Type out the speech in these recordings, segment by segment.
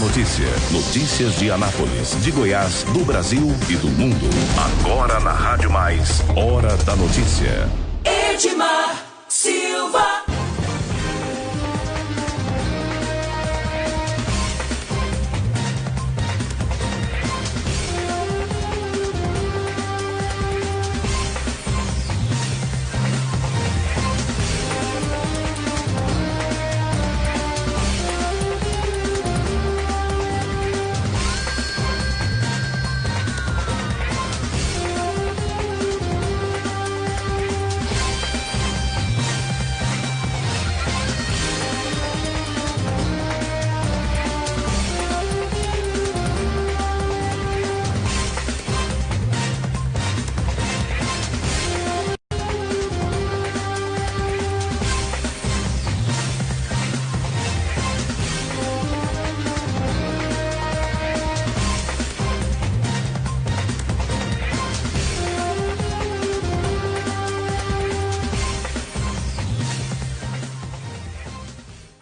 notícia. Notícias de Anápolis, de Goiás, do Brasil e do mundo. Agora na Rádio Mais, Hora da Notícia. Edmar Silva.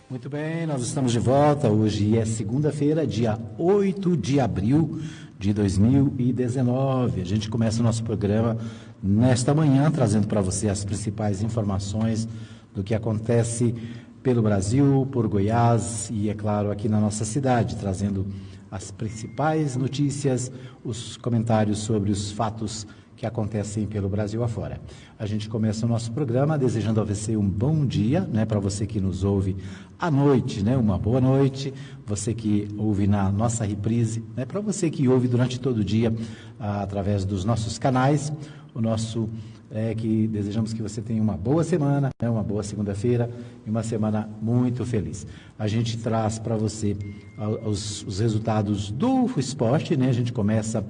Muito bem, nós estamos de volta. Hoje é segunda-feira, dia 8 de abril de 2019. A gente começa o nosso programa nesta manhã, trazendo para você as principais informações do que acontece pelo Brasil, por Goiás e, é claro, aqui na nossa cidade, trazendo as principais notícias, os comentários sobre os fatos que acontecem pelo Brasil afora. A gente começa o nosso programa desejando a você um bom dia, né, para você que nos ouve à noite, né, uma boa noite, você que ouve na nossa reprise, né, para você que ouve durante todo o dia através dos nossos canais, o nosso que desejamos que você tenha uma boa semana, né, uma boa segunda-feira e uma semana muito feliz. A gente traz para você os resultados do esporte, né, a gente começa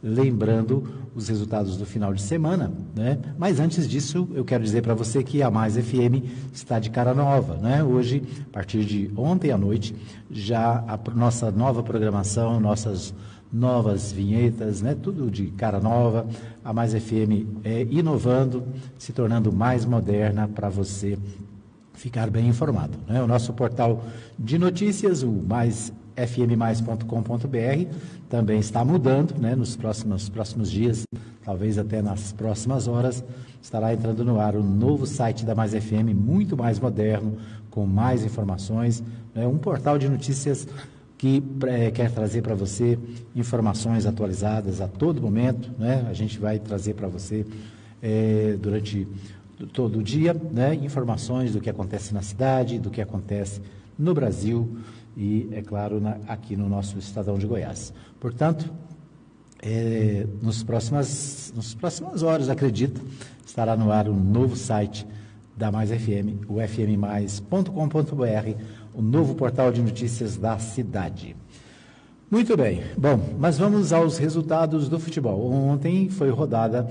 lembrando os resultados do final de semana, né? Mas antes disso, eu quero dizer para você que a Mais FM está de cara nova, né? Hoje, a partir de ontem à noite, já a nossa nova programação, nossas novas vinhetas, né? Tudo de cara nova. A Mais FM inovando, se tornando mais moderna para você ficar bem informado, né? O nosso portal de notícias, o mais fmmais.com.br, também está mudando, né? Nos próximos dias, talvez até nas próximas horas, estará entrando no ar o novo site da Mais FM, muito mais moderno, com mais informações, né? Um portal de notícias que quer trazer para você informações atualizadas a todo momento, né? A gente vai trazer para você durante todo o dia, né? Informações do que acontece na cidade, do que acontece no Brasil, e, é claro, aqui no nosso Estadão de Goiás. Portanto, nas próximas horas, acredito, estará no ar um novo site da Mais FM, o fmmais.com.br, o novo portal de notícias da cidade. Muito bem, bom, mas vamos aos resultados do futebol. Ontem foi rodada,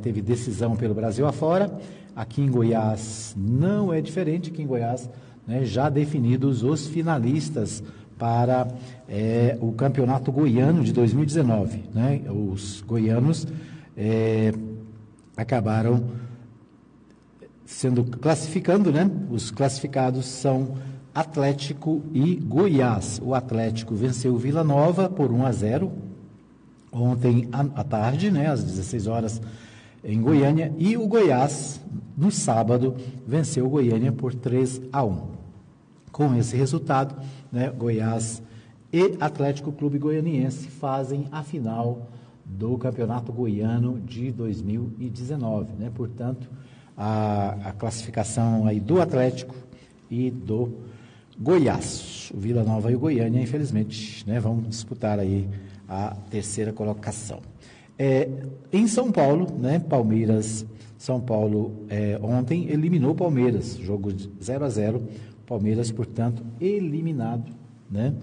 teve decisão pelo Brasil afora. Aqui em Goiás não é diferente, aqui em Goiás, né, já definidos os finalistas para o Campeonato Goiano de 2019. Né? Os goianos acabaram classificando, né? Os classificados são Atlético e Goiás. O Atlético venceu o Vila Nova por 1-0 ontem à tarde, né, às 16 horas em Goiânia, e o Goiás, no sábado, venceu o Goiânia por 3-1. Com esse resultado, né, Goiás e Atlético Clube Goianiense fazem a final do Campeonato Goiano de 2019. Né? Portanto, a classificação aí do Atlético e do Goiás. O Vila Nova e o Goiânia, infelizmente, né, vão disputar aí a terceira colocação. Em São Paulo, né, São Paulo ontem eliminou o Palmeiras, jogo de 0-0, Palmeiras, portanto, eliminado, né,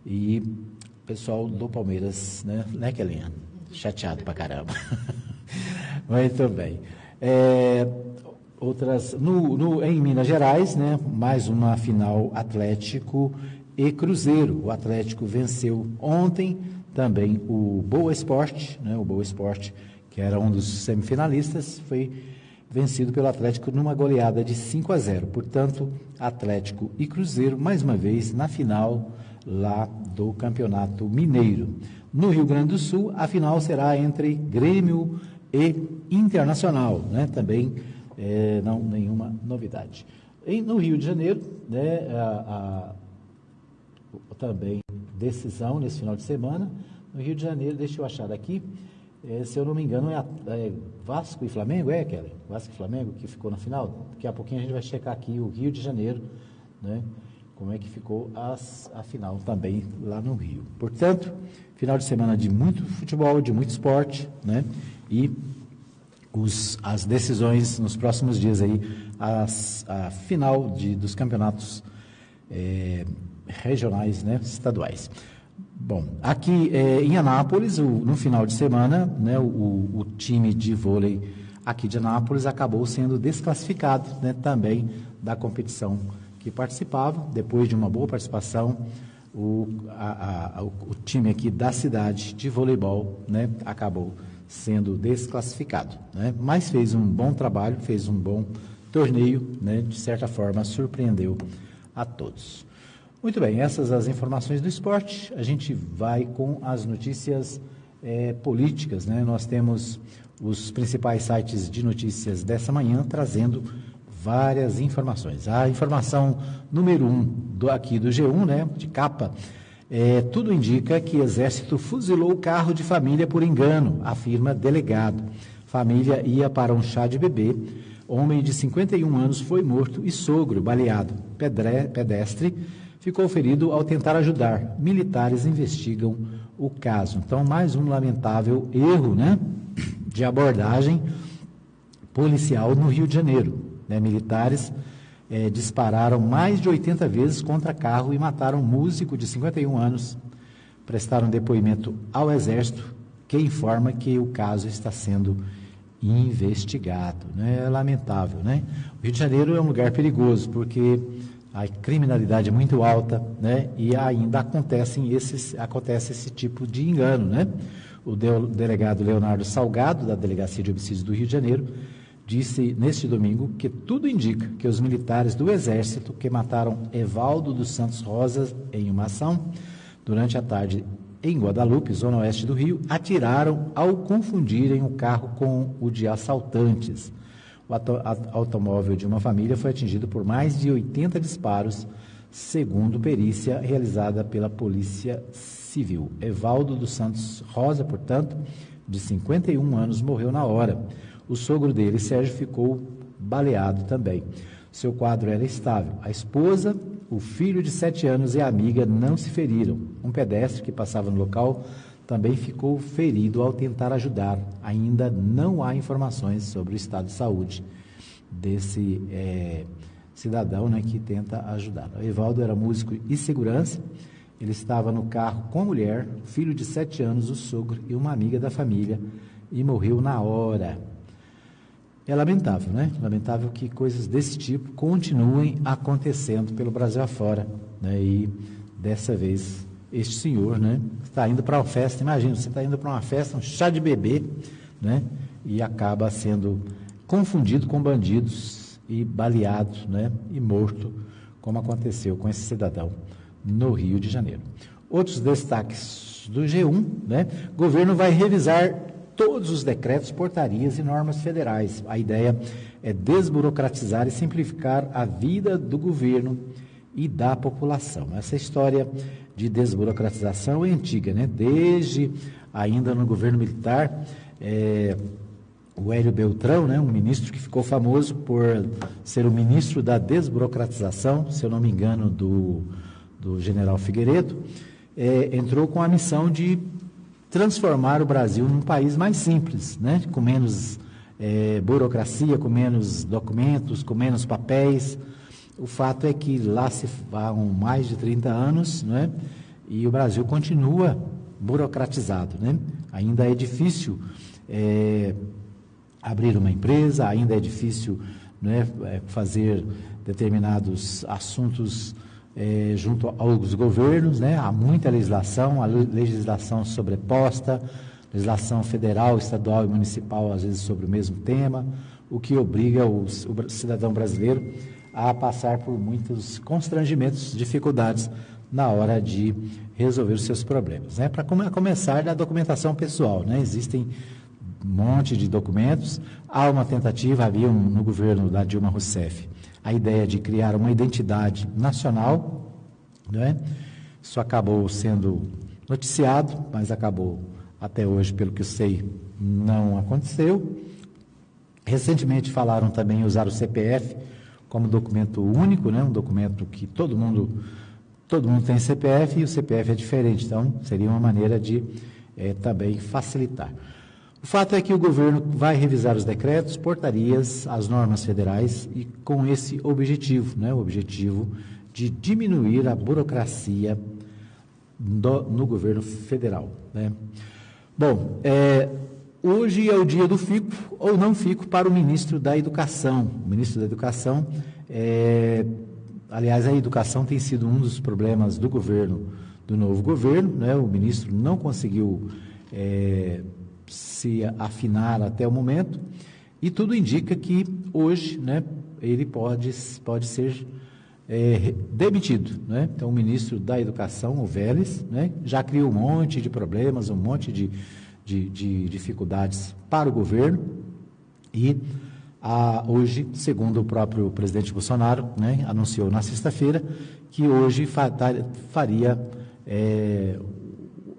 e o pessoal do Palmeiras, né, Kelinha? Chateado pra caramba. Muito bem. Em Minas Gerais, né, mais uma final Atlético e Cruzeiro. O Atlético venceu ontem também o Boa Esporte, né, o Boa Esporte, que era um dos semifinalistas, foi vencido pelo Atlético numa goleada de 5-0. Portanto, Atlético e Cruzeiro, mais uma vez, na final lá do Campeonato Mineiro. No Rio Grande do Sul, a final será entre Grêmio e Internacional, né? Também não nenhuma novidade. No Rio de Janeiro, né, também decisão nesse final de semana. No Rio de Janeiro, deixa eu achar aqui, se eu não me engano, é Vasco e Flamengo, Kelly? Vasco e Flamengo que ficou na final? Daqui a pouquinho a gente vai checar aqui o Rio de Janeiro, né? Como é que ficou a final também lá no Rio. Portanto, final de semana de muito futebol, de muito esporte, né? E as decisões nos próximos dias aí, a final dos campeonatos regionais, né? Estaduais. Bom, aqui em Anápolis, no final de semana, né? O time de vôlei aqui de Anápolis acabou sendo desclassificado, né? Também da competição que participava. Depois de uma boa participação, o time aqui da cidade de voleibol, né, acabou sendo desclassificado, né, mas fez um bom trabalho, fez um bom torneio, né, de certa forma surpreendeu a todos. Muito bem, essas as informações do esporte. A gente vai com as notícias políticas, né? Nós temos os principais sites de notícias dessa manhã trazendo várias informações. A informação número 1 aqui do G1, né, de capa, tudo indica que Exército fuzilou o carro de família por engano, afirma delegado. Família ia para um chá de bebê, homem de 51 anos foi morto e sogro baleado. Pedestre ficou ferido ao tentar ajudar. Militares investigam o caso. Então, mais um lamentável erro, né, de abordagem policial no Rio de Janeiro. Né, militares dispararam mais de 80 vezes contra carro e mataram um músico de 51 anos. Prestaram depoimento ao Exército, que informa que o caso está sendo investigado. Né? É lamentável, né? O Rio de Janeiro é um lugar perigoso, porque a criminalidade é muito alta, né? E ainda acontece esse tipo de engano, né? O delegado Leonardo Salgado, da Delegacia de Homicídios do Rio de Janeiro, disse neste domingo que tudo indica que os militares do Exército que mataram Evaldo dos Santos Rosa em uma ação durante a tarde em Guadalupe, zona oeste do Rio, atiraram ao confundirem o carro com o de assaltantes. O automóvel de uma família foi atingido por mais de 80 disparos, segundo perícia realizada pela Polícia Civil. Evaldo dos Santos Rosa, portanto, de 51 anos, morreu na hora. O sogro dele, Sérgio, ficou baleado também. Seu quadro era estável. A esposa, o filho de 7 anos e a amiga não se feriram. Um pedestre que passava no local também ficou ferido ao tentar ajudar. Ainda não há informações sobre o estado de saúde desse cidadão, né, que tenta ajudar. O Evaldo era músico e segurança. Ele estava no carro com a mulher, filho de 7 anos, o sogro e uma amiga da família, e morreu na hora. É lamentável, né? Lamentável que coisas desse tipo continuem acontecendo pelo Brasil afora, né? E dessa vez este senhor, né, está indo para uma festa. Imagina, você está indo para uma festa, um chá de bebê, né? E acaba sendo confundido com bandidos e baleado, né? E morto, como aconteceu com esse cidadão no Rio de Janeiro. Outros destaques do G1, né? Governo vai revisar todos os decretos, portarias e normas federais. A ideia é desburocratizar e simplificar a vida do governo e da população. Essa história de desburocratização é antiga, né? Desde ainda no governo militar, o Hélio Beltrão, né? Um ministro que ficou famoso por ser o ministro da desburocratização, se eu não me engano, do general Figueiredo, entrou com a missão de transformar o Brasil num país mais simples, né? Com menos burocracia, com menos documentos, com menos papéis. O fato é que lá se vão mais de 30 anos, né? E o Brasil continua burocratizado, né? Ainda é difícil abrir uma empresa, ainda é difícil, né, fazer determinados assuntos junto aos governos, né? Há muita legislação, a legislação sobreposta, legislação federal, estadual e municipal, às vezes sobre o mesmo tema, o que obriga o cidadão brasileiro a passar por muitos constrangimentos, dificuldades na hora de resolver os seus problemas. Né? Para começar da documentação pessoal, né? Existem um monte de documentos. Há uma tentativa, havia no governo da Dilma Rousseff, a ideia de criar uma identidade nacional, né? Isso acabou sendo noticiado, mas acabou, até hoje, pelo que eu sei, não aconteceu. Recentemente falaram também em usar o CPF como documento único, né? Um documento que todo mundo tem CPF e o CPF é diferente, então seria uma maneira de também facilitar. O fato é que o governo vai revisar os decretos, portarias, as normas federais e com esse objetivo, né? O objetivo de diminuir a burocracia no governo federal, né? Bom, hoje é o dia do fico ou não fico para o ministro da Educação. O ministro da Educação, aliás, a educação tem sido um dos problemas do governo, do novo governo, né? O ministro não conseguiu se afinar até o momento e tudo indica que hoje, né, ele pode ser demitido, né? Então, o ministro da Educação, o Vélez, né, já criou um monte de problemas, um monte de dificuldades para o governo e hoje, segundo o próprio presidente Bolsonaro, né, anunciou na sexta-feira que hoje faria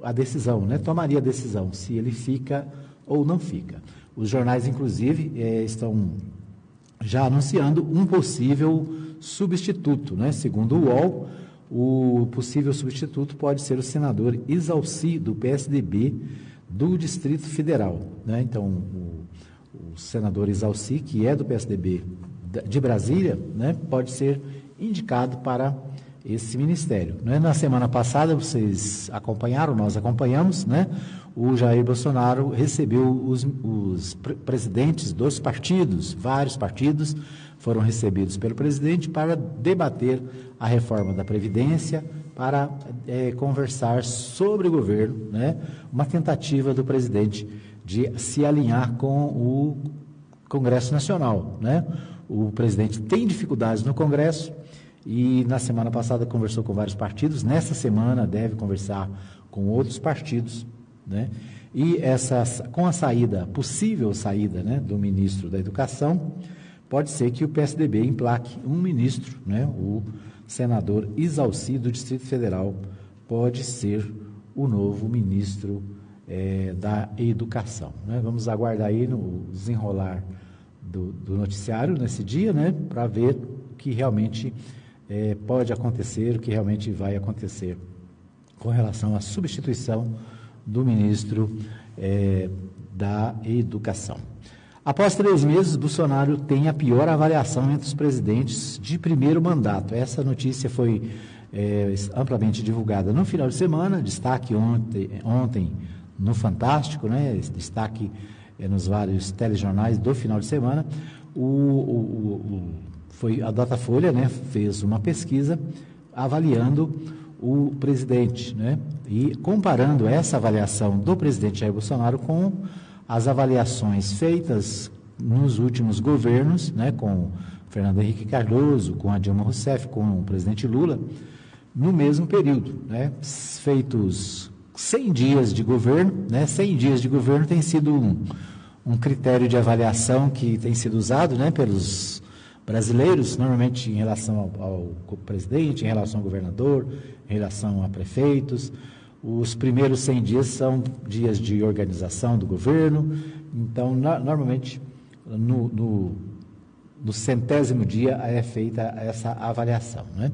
a decisão, né, tomaria a decisão se ele fica ou não fica. Os jornais, inclusive, estão já anunciando um possível substituto, né? Segundo o UOL, o possível substituto pode ser o senador Isalci, do PSDB, do Distrito Federal, né? Então, o senador Isalci, que é do PSDB de Brasília, né, pode ser indicado para esse ministério, né? Na semana passada, vocês acompanharam, nós acompanhamos, né? O Jair Bolsonaro recebeu os presidentes dos partidos, vários partidos foram recebidos pelo presidente para debater a reforma da Previdência, para conversar sobre o governo, né? Uma tentativa do presidente de se alinhar com o Congresso Nacional, né? O presidente tem dificuldades no Congresso e na semana passada conversou com vários partidos, nessa semana deve conversar com outros partidos, né? E com a possível saída, né, do ministro da Educação, pode ser que o PSDB emplaque um ministro, né? O senador Isalci, do Distrito Federal, pode ser o novo ministro da Educação, né? Vamos aguardar aí no desenrolar do noticiário nesse dia, né, para ver o que realmente pode acontecer, o que realmente vai acontecer com relação à substituição do ministro da Educação. Após 3 meses, Bolsonaro tem a pior avaliação entre os presidentes de primeiro mandato. Essa notícia foi amplamente divulgada no final de semana, destaque ontem no Fantástico, né? Destaque nos vários telejornais do final de semana. Foi a Datafolha, né, fez uma pesquisa avaliando o presidente, né, e comparando essa avaliação do presidente Jair Bolsonaro com as avaliações feitas nos últimos governos, né, com Fernando Henrique Cardoso, com a Dilma Rousseff, com o presidente Lula, no mesmo período, né, feitos 100 dias de governo, né, 100 dias de governo tem sido um critério de avaliação que tem sido usado, né, pelos brasileiros, normalmente em relação ao presidente, em relação ao governador, em relação a prefeitos. Os primeiros 100 dias são dias de organização do governo, então, normalmente, no 100º dia é feita essa avaliação, né?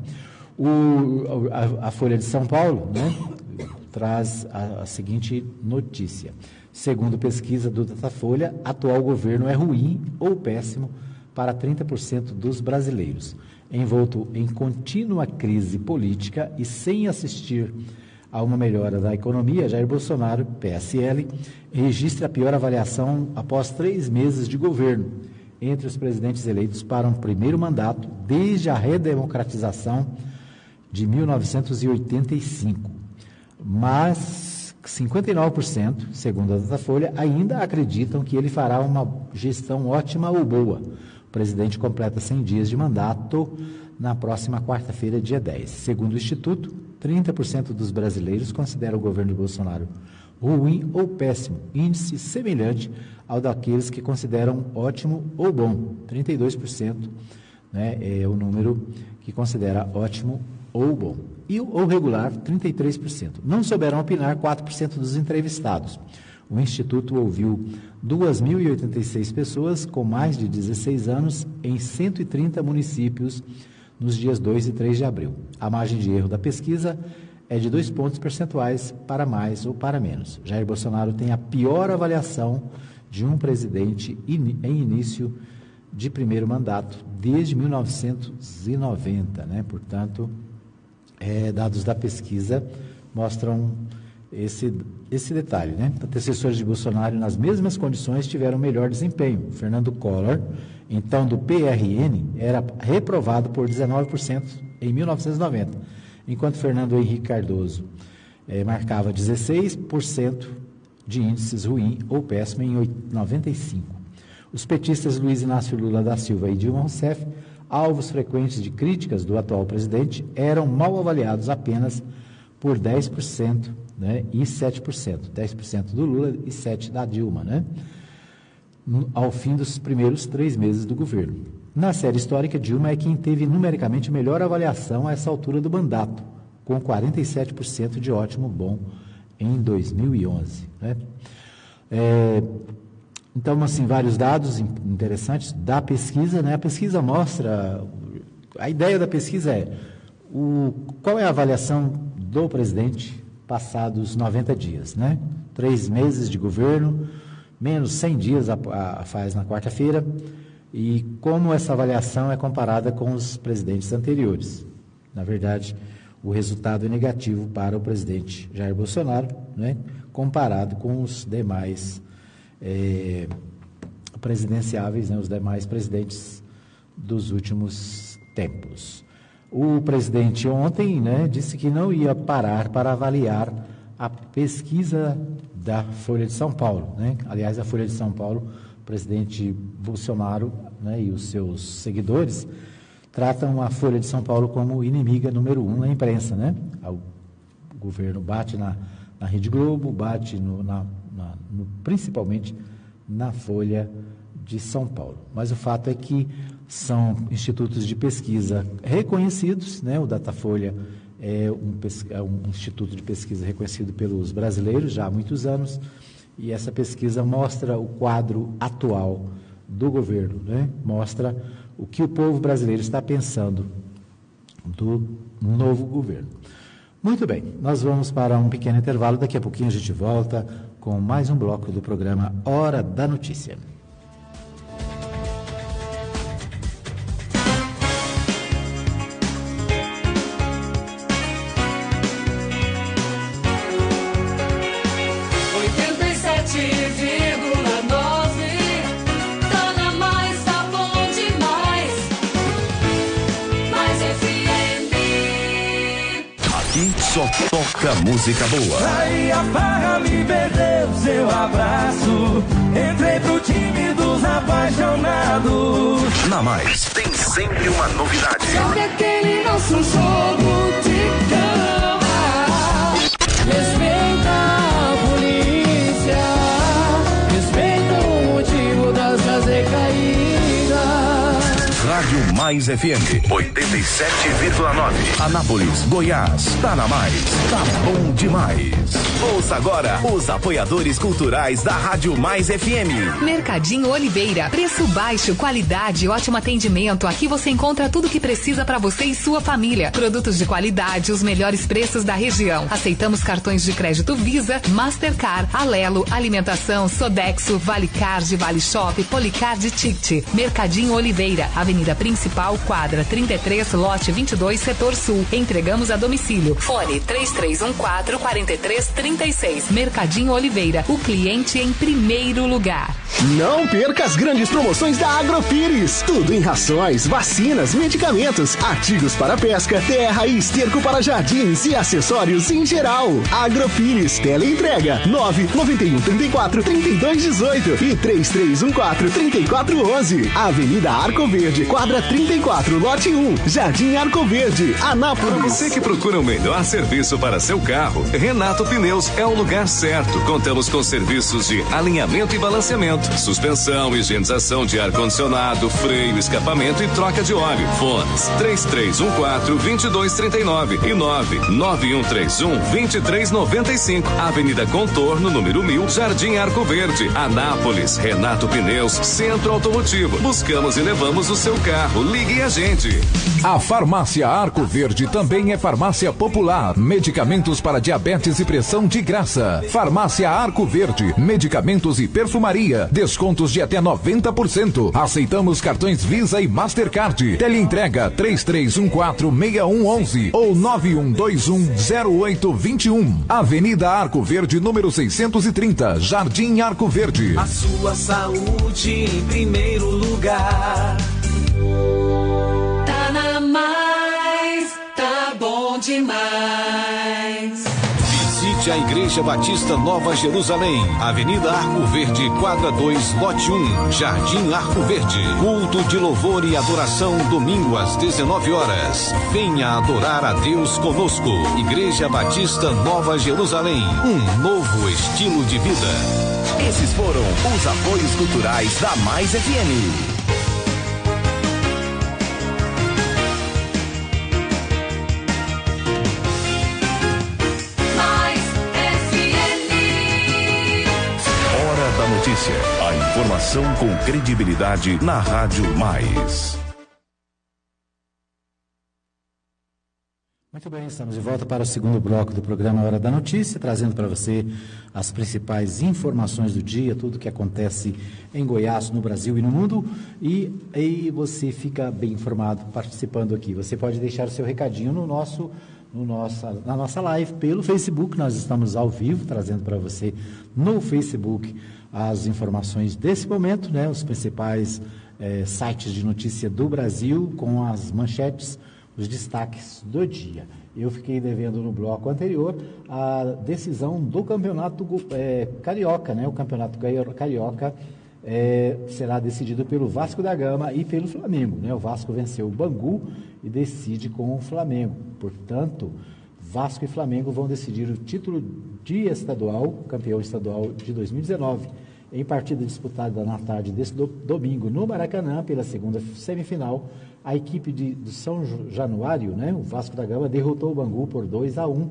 A Folha de São Paulo, né, traz a seguinte notícia. Segundo pesquisa do Datafolha, atual governo é ruim ou péssimo para 30% dos brasileiros. Envolto em contínua crise política e sem assistir a uma melhora da economia, Jair Bolsonaro, PSL, registra a pior avaliação após 3 meses de governo entre os presidentes eleitos para um primeiro mandato desde a redemocratização de 1985. Mas 59%, segundo a Datafolha, ainda acreditam que ele fará uma gestão ótima ou boa. O presidente completa 100 dias de mandato na próxima quarta-feira, dia 10. Segundo o Instituto, 30% dos brasileiros consideram o governo Bolsonaro ruim ou péssimo, índice semelhante ao daqueles que consideram ótimo ou bom. 32%, né, é o número que considera ótimo ou bom. E o regular, 33%. Não souberam opinar 4% dos entrevistados. O Instituto ouviu 2.086 pessoas com mais de 16 anos em 130 municípios nos dias 2 e 3 de abril. A margem de erro da pesquisa é de 2 pontos percentuais para mais ou para menos. Jair Bolsonaro tem a pior avaliação de um presidente em início de primeiro mandato desde 1990, né? Portanto, dados da pesquisa mostram esse detalhe, né? Antecessores de Bolsonaro nas mesmas condições tiveram melhor desempenho. Fernando Collor, então do PRN, era reprovado por 19% em 1990, enquanto Fernando Henrique Cardoso marcava 16% de índices ruim ou péssimo em 95. Os petistas Luiz Inácio Lula da Silva e Dilma Rousseff, alvos frequentes de críticas do atual presidente, eram mal avaliados apenas por 10%, né, e 7%. 10% do Lula e 7% da Dilma, né, ao fim dos primeiros 3 meses do governo. Na série histórica, Dilma é quem teve numericamente melhor avaliação a essa altura do mandato, com 47% de ótimo bom em 2011. Né? Então, assim, vários dados interessantes da pesquisa, né? A pesquisa mostra, a ideia da pesquisa é qual é a avaliação do presidente passados 90 dias, né? 3 meses de governo, menos 100 dias faz na quarta-feira, e como essa avaliação é comparada com os presidentes anteriores. Na verdade, o resultado é negativo para o presidente Jair Bolsonaro, né? Comparado com os demais presidenciáveis, né, os demais presidentes dos últimos tempos. O presidente ontem, né, disse que não ia parar para avaliar a pesquisa da Folha de São Paulo, né? Aliás, a Folha de São Paulo, o presidente Bolsonaro, né, e os seus seguidores tratam a Folha de São Paulo como inimiga número 1 na imprensa, né? O governo bate na Rede Globo, bate principalmente na Folha de São Paulo. Mas o fato é que são institutos de pesquisa reconhecidos, né? O Datafolha é um instituto de pesquisa reconhecido pelos brasileiros já há muitos anos, e essa pesquisa mostra o quadro atual do governo, né? Mostra o que o povo brasileiro está pensando do novo governo. Muito bem, nós vamos para um pequeno intervalo, daqui a pouquinho a gente volta com mais um bloco do programa Hora da Notícia. Só toca música boa. Aí a farra me perdeu seu abraço. Entrei pro time dos apaixonados. Na Mais, tem sempre uma novidade. Sabe aquele nosso jogo de cama? Respeita a polícia. Respeita o motivo das recaídas. Rádio Mais FM 87,9. Anápolis, Goiás. Tá na Mais. Tá bom demais. Ouça agora os apoiadores culturais da Rádio Mais FM. Mercadinho Oliveira. Preço baixo, qualidade, ótimo atendimento. Aqui você encontra tudo que precisa para você e sua família. Produtos de qualidade, os melhores preços da região. Aceitamos cartões de crédito Visa, Mastercard, Alelo, Alimentação, Sodexo, Vale Card, Vale Shop, Policard e Ticket. Mercadinho Oliveira, Avenida Principal, quadra 33, lote 22, setor sul. Entregamos a domicílio. Fone 3314-4336. Mercadinho Oliveira, o cliente em primeiro lugar. Não perca as grandes promoções da Agrofires. Tudo em rações, vacinas, medicamentos, artigos para pesca, terra e esterco para jardins e acessórios em geral. Agrofires, teleentrega 99134-3218 e 3314-3411. Avenida Arco Verde, quadra 34, lote 1, Jardim Arco Verde, Anápolis. Para você que procura o melhor serviço para seu carro, Renato Pneus é o lugar certo. Contamos com serviços de alinhamento e balanceamento, suspensão, higienização de ar-condicionado, freio, escapamento e troca de óleo. Fones 3314-2239 e 99131-2395. Avenida Contorno, número 1000, Jardim Arco Verde, Anápolis. Renato Pneus, Centro Automotivo. Buscamos e levamos o seu carro. Ligue a gente. A Farmácia Arco Verde também é farmácia popular. Medicamentos para diabetes e pressão de graça. Farmácia Arco Verde, medicamentos e perfumaria. Descontos de até 90%. Aceitamos cartões Visa e Mastercard. Teleentrega 3314-6111 ou 9121-0821. Avenida Arco Verde, número 630, Jardim Arco Verde. A sua saúde em primeiro lugar. Tá na mais, tá bom demais. Visite a Igreja Batista Nova Jerusalém, Avenida Arco Verde, quadra 2, lote 1, Jardim Arco Verde. Culto de louvor e adoração, domingo às 19 horas. Venha adorar a Deus conosco. Igreja Batista Nova Jerusalém, um novo estilo de vida. Esses foram os apoios culturais da Mais FM. Notícia. A informação com credibilidade na Rádio Mais. Muito bem, estamos de volta para o segundo bloco do programa Hora da Notícia, trazendo para você as principais informações do dia, tudo que acontece em Goiás, no Brasil e no mundo. E você fica bem informado participando aqui. Você pode deixar o seu recadinho na nossa live pelo Facebook. Nós estamos ao vivo, trazendo para você no Facebook as informações desse momento, né? Os principais sites de notícia do Brasil, com as manchetes, os destaques do dia. Eu fiquei devendo no bloco anterior a decisão do campeonato carioca, né? O campeonato carioca será decidido pelo Vasco da Gama e pelo Flamengo, né? O Vasco venceu o Bangu e decide com o Flamengo. Portanto, Vasco e Flamengo vão decidir o título de estadual, campeão estadual de 2019, em partida disputada na tarde desse domingo no Maracanã, pela segunda semifinal. A equipe do São Januário, né, o Vasco da Gama, derrotou o Bangu por 2-1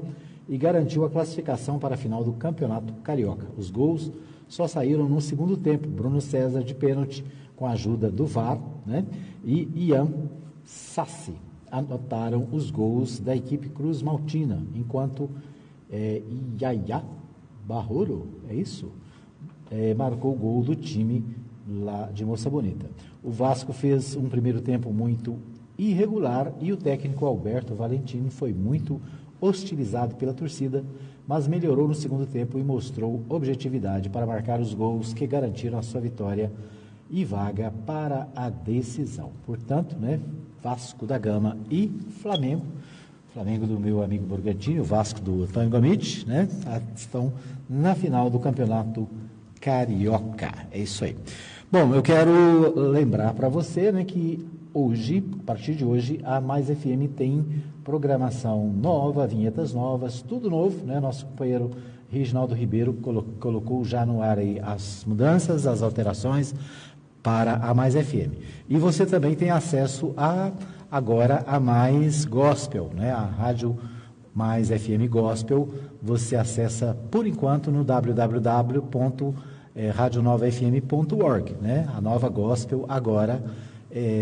e garantiu a classificação para a final do Campeonato Carioca. Os gols só saíram no segundo tempo. Bruno César de pênalti, com a ajuda do VAR, né, e Ian Sassi anotaram os gols da equipe Cruz Maltina, enquanto Iaiá Barrouro, é isso? Marcou o gol do time lá de Moça Bonita. O Vasco fez um primeiro tempo muito irregular e o técnico Alberto Valentini foi muito hostilizado pela torcida, mas melhorou no segundo tempo e mostrou objetividade para marcar os gols que garantiram a sua vitória e vaga para a decisão. Portanto, né, Vasco da Gama e Flamengo. Flamengo do meu amigo Borgantini, o Vasco do Antônio Gomit, né, estão na final do Campeonato Carioca. É isso aí. Bom, eu quero lembrar para você, né, que hoje, a partir de hoje, a Mais FM tem programação nova, vinhetas novas, tudo novo, né? Nosso companheiro Reginaldo Ribeiro colocou já no ar aí as mudanças, as alterações para a Mais FM. E você também tem acesso agora a Mais Gospel, né? A Rádio Mais FM Gospel, você acessa por enquanto no www.radionovafm.org, né? A nova Gospel agora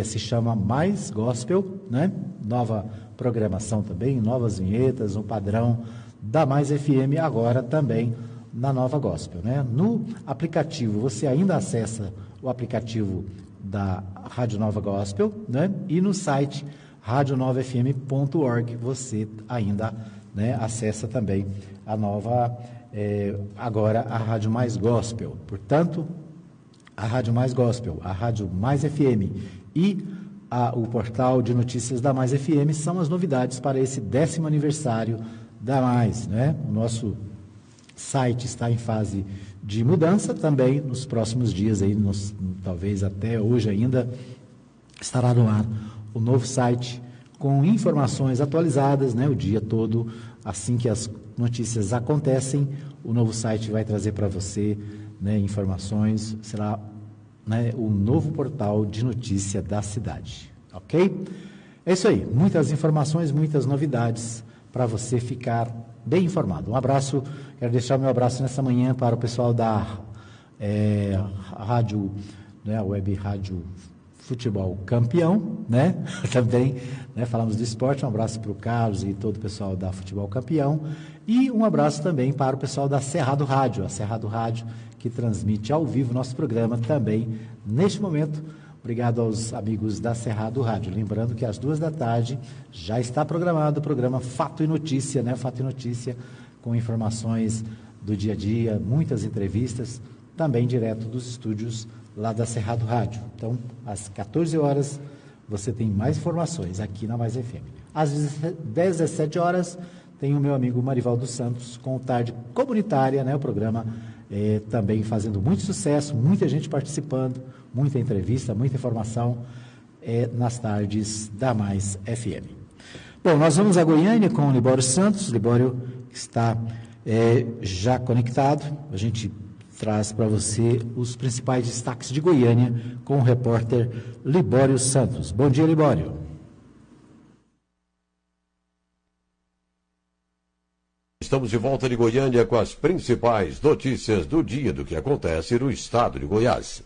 se chama Mais Gospel, né? Nova programação também, novas vinhetas, o padrão da Mais FM agora também na nova Gospel, né? No aplicativo, você ainda acessa o aplicativo da Rádio Nova Gospel, né? E no site radionovafm.org você ainda, né, acessa também a nova, agora a Rádio Mais Gospel. Portanto, a Rádio Mais Gospel, a Rádio Mais FM e o portal de notícias da Mais FM são as novidades para esse 10º aniversário da Mais, né? O nosso site está em fase de mudança também. Nos próximos dias aí, talvez até hoje ainda, estará no ar o novo site com informações atualizadas, né, o dia todo. Assim que as notícias acontecem, o novo site vai trazer para você, né, informações. Será, né, o novo portal de notícia da cidade. Ok? É isso aí. Muitas informações, muitas novidades para você ficar bem informado. Um abraço. Quero deixar o meu abraço nessa manhã para o pessoal da rádio, né, web rádio Futebol Campeão, né? Também, né, falamos do esporte. Um abraço para o Carlos e todo o pessoal da Futebol Campeão. E um abraço também para o pessoal da Cerrado Rádio, a Cerrado Rádio, que transmite ao vivo nosso programa também neste momento. Obrigado aos amigos da Cerrado Rádio. Lembrando que às 14h já está programado o programa Fato e Notícia, né? Fato e Notícia, com informações do dia a dia, muitas entrevistas, também direto dos estúdios lá da Cerrado Rádio. Então, às 14h, você tem mais informações aqui na Mais FM. Às 17h, tem o meu amigo Marivaldo Santos com o Tarde Comunitária, né? O programa também fazendo muito sucesso, muita gente participando, muita entrevista, muita informação nas tardes da Mais FM. Bom, nós vamos a Goiânia com o Libório Santos. Libório está já conectado. A gente traz para você os principais destaques de Goiânia com o repórter Libório Santos. Bom dia, Libório. Estamos de volta de Goiânia com as principais notícias do dia do que acontece no estado de Goiás.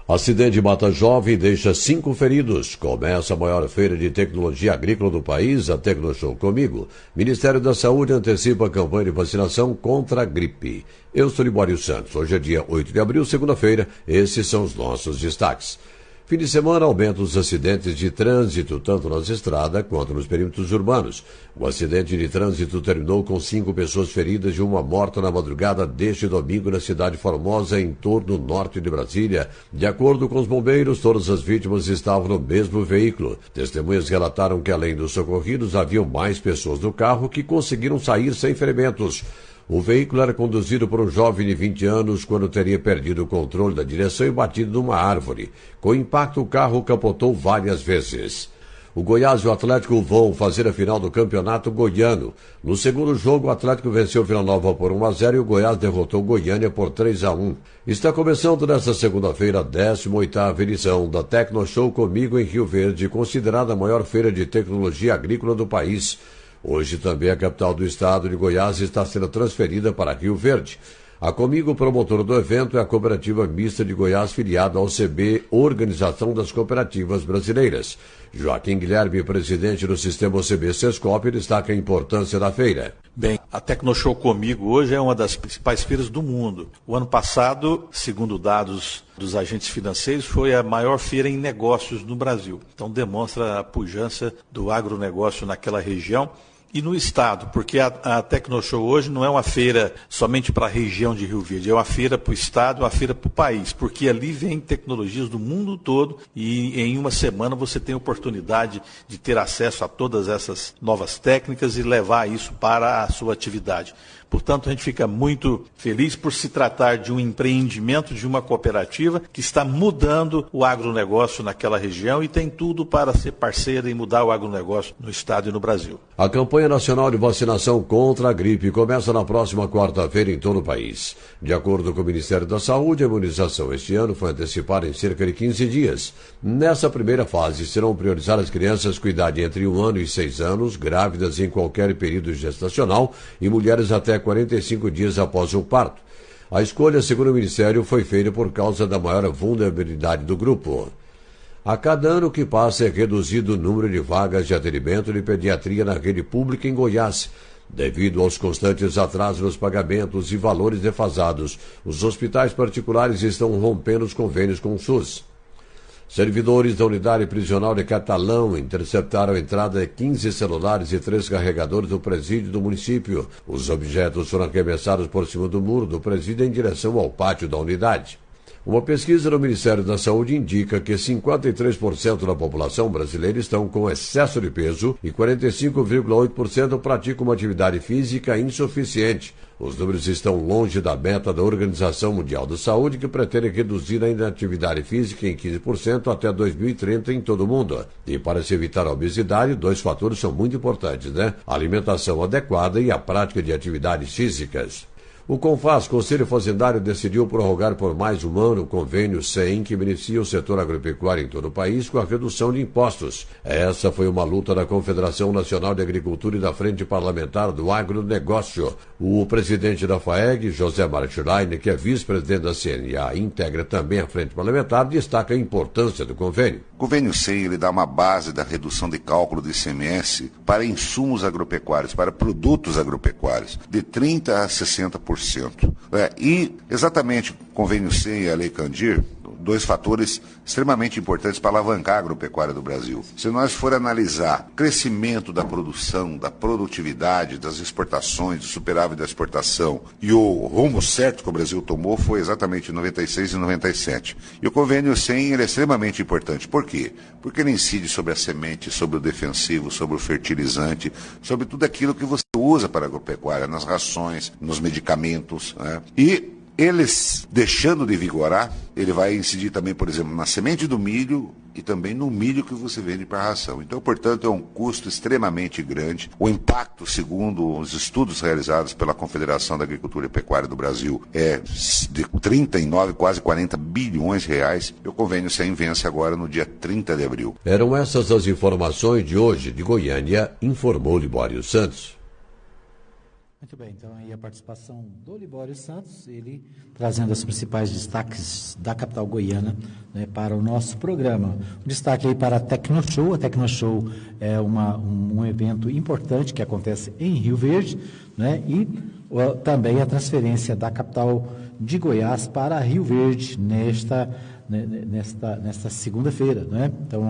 Acidente mata jovem e deixa 5 feridos. Começa a maior feira de tecnologia agrícola do país, a Tecnoshow Comigo. Ministério da Saúde antecipa a campanha de vacinação contra a gripe. Eu sou Libório Santos. Hoje é dia 8 de abril, segunda-feira. Esses são os nossos destaques. Fim de semana aumenta os acidentes de trânsito, tanto nas estradas quanto nos perímetros urbanos. O acidente de trânsito terminou com 5 pessoas feridas e uma morta na madrugada deste domingo na cidade Formosa, em torno norte de Brasília. De acordo com os bombeiros, todas as vítimas estavam no mesmo veículo. Testemunhas relataram que, além dos socorridos, haviam mais pessoas no carro que conseguiram sair sem ferimentos. O veículo era conduzido por um jovem de 20 anos quando teria perdido o controle da direção e batido numa árvore. Com o impacto, o carro capotou várias vezes. O Goiás e o Atlético vão fazer a final do Campeonato Goiano. No segundo jogo, o Atlético venceu o Vila Nova por 1-0 e o Goiás derrotou o Goiânia por 3-1. Está começando nesta segunda-feira a 18ª edição da Tecnoshow Comigo em Rio Verde, considerada a maior feira de tecnologia agrícola do país. Hoje também a capital do estado de Goiás está sendo transferida para Rio Verde. A Comigo, promotora do evento, é a Cooperativa Mista de Goiás, filiada ao CB, Organização das Cooperativas Brasileiras. Joaquim Guilherme, presidente do sistema OCB Sescop, destaca a importância da feira. Bem, a Tecnoshow Comigo hoje é uma das principais feiras do mundo. O ano passado, segundo dados dos agentes financeiros, foi a maior feira em negócios no Brasil. Então demonstra a pujança do agronegócio naquela região e no estado, porque a Tecnoshow hoje não é uma feira somente para a região de Rio Verde, é uma feira para o estado, uma feira para o país, porque ali vem tecnologias do mundo todo e em uma semana você tem a oportunidade de ter acesso a todas essas novas técnicas e levar isso para a sua atividade. Portanto, a gente fica muito feliz por se tratar de um empreendimento, de uma cooperativa que está mudando o agronegócio naquela região e tem tudo para ser parceira e mudar o agronegócio no estado e no Brasil. A campanha nacional de vacinação contra a gripe começa na próxima quarta-feira em todo o país. De acordo com o Ministério da Saúde, a imunização este ano foi antecipada em cerca de 15 dias. Nessa primeira fase, serão priorizadas crianças com idade entre 1 ano e 6 anos, grávidas em qualquer período gestacional e mulheres até 45 dias após o parto. A escolha, segundo o Ministério, foi feita por causa da maior vulnerabilidade do grupo. A cada ano que passa é reduzido o número de vagas de atendimento de pediatria na rede pública em Goiás. Devido aos constantes atrasos nos pagamentos e valores defasados, os hospitais particulares estão rompendo os convênios com o SUS. Servidores da unidade prisional de Catalão interceptaram a entrada de 15 celulares e 3 carregadores do presídio do município. Os objetos foram arremessados por cima do muro do presídio em direção ao pátio da unidade. Uma pesquisa do Ministério da Saúde indica que 53% da população brasileira estão com excesso de peso e 45,8% praticam uma atividade física insuficiente. Os números estão longe da meta da Organização Mundial da Saúde, que pretende reduzir a inatividade física em 15% até 2030 em todo o mundo. E para se evitar a obesidade, 2 fatores são muito importantes, né? A alimentação adequada e a prática de atividades físicas. O CONFAS, Conselho Fazendário, decidiu prorrogar por mais um ano o convênio 100, que beneficia o setor agropecuário em todo o país com a redução de impostos. Essa foi uma luta da Confederação Nacional de Agricultura e da Frente Parlamentar do Agronegócio. O presidente da FAEG, José Martiraine, que é vice-presidente da CNA e integra também a Frente Parlamentar, destaca a importância do convênio. O convênio 100 ele dá uma base da redução de cálculo do ICMS para insumos agropecuários, para produtos agropecuários, de 30% a 60%. E exatamente o convênio 100 e a Lei Candir, 2 fatores extremamente importantes para alavancar a agropecuária do Brasil. Se nós for analisar o crescimento da produção, da produtividade, das exportações, do superávit da exportação, e o rumo certo que o Brasil tomou foi exatamente em 96 e 97. E o convênio 100 ele é extremamente importante. Por quê? Porque ele incide sobre a semente, sobre o defensivo, sobre o fertilizante, sobre tudo aquilo que você usa para a agropecuária, nas rações, nos medicamentos, né? E eles, deixando de vigorar, ele vai incidir também, por exemplo, na semente do milho e também no milho que você vende para a ração. Então, portanto, é um custo extremamente grande. O impacto, segundo os estudos realizados pela Confederação da Agricultura e Pecuária do Brasil, é de 39, quase 40 bilhões de reais. E o convênio 100 vence agora no dia 30 de abril. Eram essas as informações de hoje de Goiânia, informou Libório Santos. Muito bem, então aí a participação do Libório Santos, ele trazendo os principais destaques da capital goiana, né, para o nosso programa. Um destaque aí para a Tecnoshow. A Tecnoshow é um evento importante que acontece em Rio Verde, né, e também a transferência da capital de Goiás para Rio Verde nesta segunda-feira, né? Então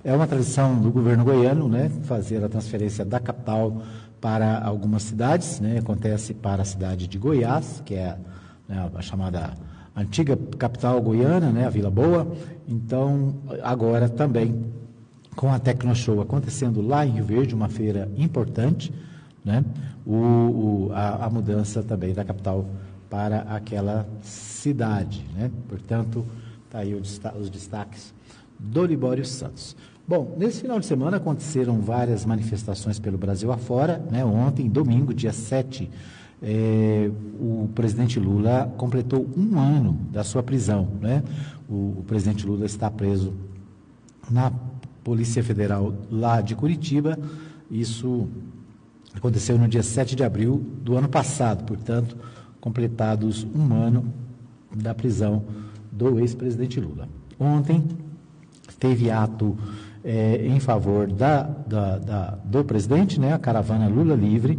é uma tradição do governo goiano, né, fazer a transferência da capital para algumas cidades, né? Acontece para a cidade de Goiás, que é, né, a chamada antiga capital goiana, né, a Vila Boa. Então, agora também com a Tecnoshow acontecendo lá em Rio Verde, uma feira importante, né? A mudança também da capital para aquela cidade, né? Portanto, está aí os destaques do Libório Santos. Bom, nesse final de semana aconteceram várias manifestações pelo Brasil afora, né? Ontem, domingo, dia 7, o presidente Lula completou 1 ano da sua prisão, né? O presidente Lula está preso na Polícia Federal lá de Curitiba. Isso aconteceu no dia 7 de abril do ano passado, portanto, completados 1 ano da prisão do ex-presidente Lula. Ontem teve ato em favor do presidente, né? A caravana Lula Livre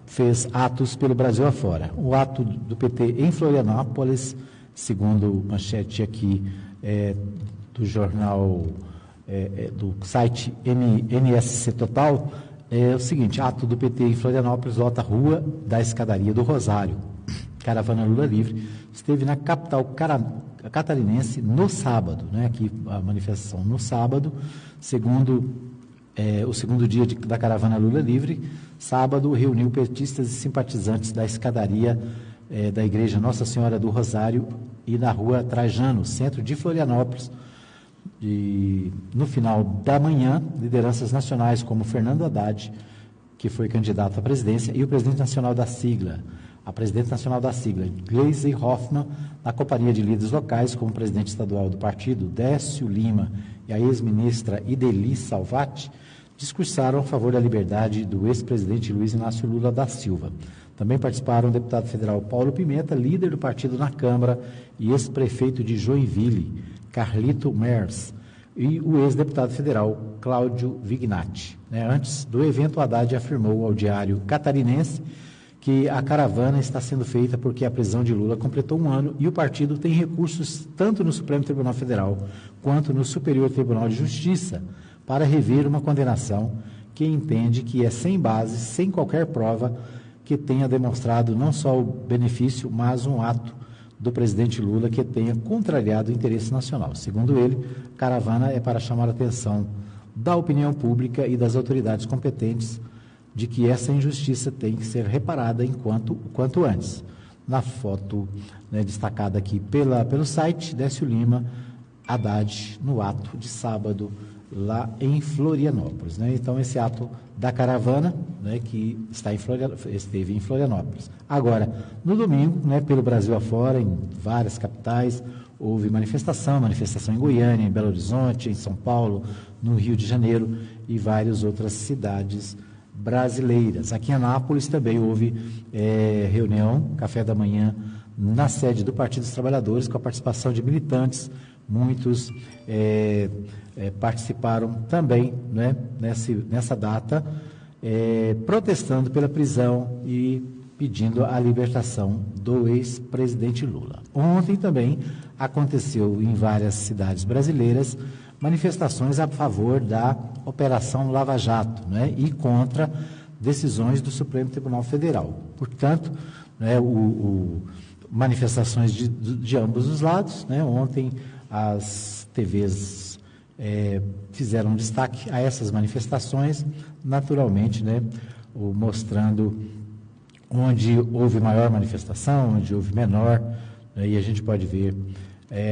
fez atos pelo Brasil afora. O ato do PT em Florianópolis, segundo manchete aqui do jornal, do site NSC Total, é o seguinte: ato do PT em Florianópolis lota rua da escadaria do Rosário. Caravana Lula Livre esteve na capital catarinense no sábado, né? Aqui a manifestação no sábado, segundo o segundo dia da caravana Lula Livre. Sábado reuniu petistas e simpatizantes da escadaria da Igreja Nossa Senhora do Rosário e na Rua Trajano, centro de Florianópolis. E no final da manhã, lideranças nacionais como Fernando Haddad, que foi candidato à presidência, e o presidente nacional da sigla, a presidente nacional da sigla, Gleisi Hoffmann, na companhia de líderes locais, como o presidente estadual do partido, Décio Lima, e a ex-ministra Ideli Salvati, discursaram a favor da liberdade do ex-presidente Luiz Inácio Lula da Silva. Também participaram o deputado federal Paulo Pimenta, líder do partido na Câmara, e ex-prefeito de Joinville, Carlito Mers, e o ex-deputado federal Cláudio Vignati. Antes do evento, Haddad afirmou ao Diário Catarinense que a caravana está sendo feita porque a prisão de Lula completou 1 ano e o partido tem recursos tanto no Supremo Tribunal Federal quanto no Superior Tribunal de Justiça para rever uma condenação que entende que é sem base, sem qualquer prova que tenha demonstrado não só o benefício, mas um ato do presidente Lula que tenha contrariado o interesse nacional. Segundo ele, a caravana é para chamar a atenção da opinião pública e das autoridades competentes de que essa injustiça tem que ser reparada o quanto antes. Na foto, né, destacada aqui pelo site, Décio Lima, Haddad, no ato de sábado, lá em Florianópolis. Né? Então, esse ato da caravana, né, que esteve em Florianópolis. Agora, no domingo, né, pelo Brasil afora, em várias capitais, houve manifestação em Goiânia, em Belo Horizonte, em São Paulo, no Rio de Janeiro e várias outras cidades brasileiras. Aqui em Anápolis também houve reunião, café da manhã, na sede do Partido dos Trabalhadores, com a participação de militantes. Muitos participaram também, né, nessa data, protestando pela prisão e pedindo a libertação do ex-presidente Lula. Ontem também aconteceu em várias cidades brasileiras manifestações a favor da Operação Lava Jato, né, e contra decisões do Supremo Tribunal Federal. Portanto, né, manifestações de ambos os lados, né. Ontem as TVs fizeram destaque a essas manifestações, naturalmente, né, mostrando onde houve maior manifestação, onde houve menor, né, e a gente pode ver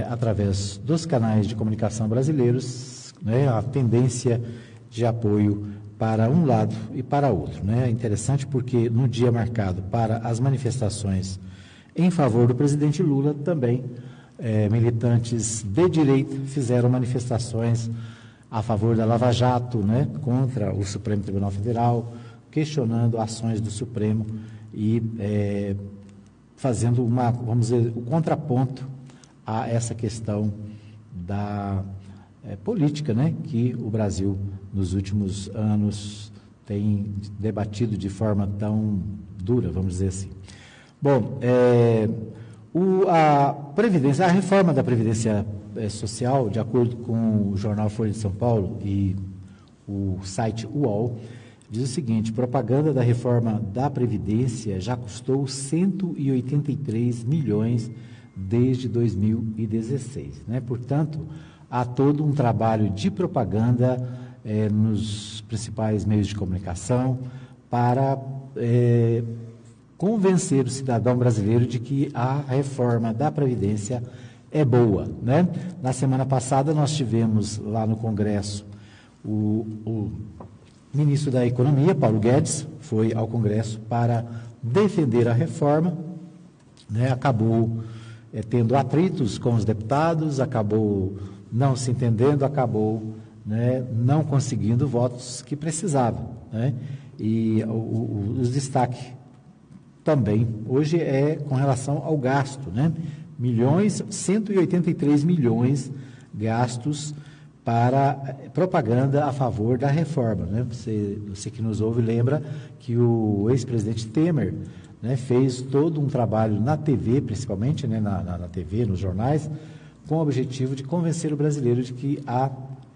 através dos canais de comunicação brasileiros, né, a tendência de apoio para um lado e para outro. Né? É interessante porque no dia marcado para as manifestações em favor do presidente Lula, também militantes de direita fizeram manifestações a favor da Lava Jato, né, contra o Supremo Tribunal Federal, questionando ações do Supremo e fazendo vamos dizer, o contraponto a essa questão da política, né, que o Brasil, nos últimos anos, tem debatido de forma tão dura, vamos dizer assim. Bom, a reforma da Previdência Social, de acordo com o jornal Folha de São Paulo e o site UOL, diz o seguinte: propaganda da reforma da Previdência já custou 183 milhões desde 2016. Né? Portanto, há todo um trabalho de propaganda nos principais meios de comunicação para convencer o cidadão brasileiro de que a reforma da Previdência é boa. Né? Na semana passada, nós tivemos lá no Congresso o ministro da Economia, Paulo Guedes, foi ao Congresso para defender a reforma, né? Acabou tendo atritos com os deputados, acabou não se entendendo, acabou, né, não conseguindo votos que precisava. Né? E os destaques também hoje com relação ao gasto, né? 183 milhões gastos para propaganda a favor da reforma. Né? Você que nos ouve lembra que o ex-presidente Temer, né, fez todo um trabalho na TV, principalmente, né, na TV, nos jornais, com o objetivo de convencer o brasileiro de que a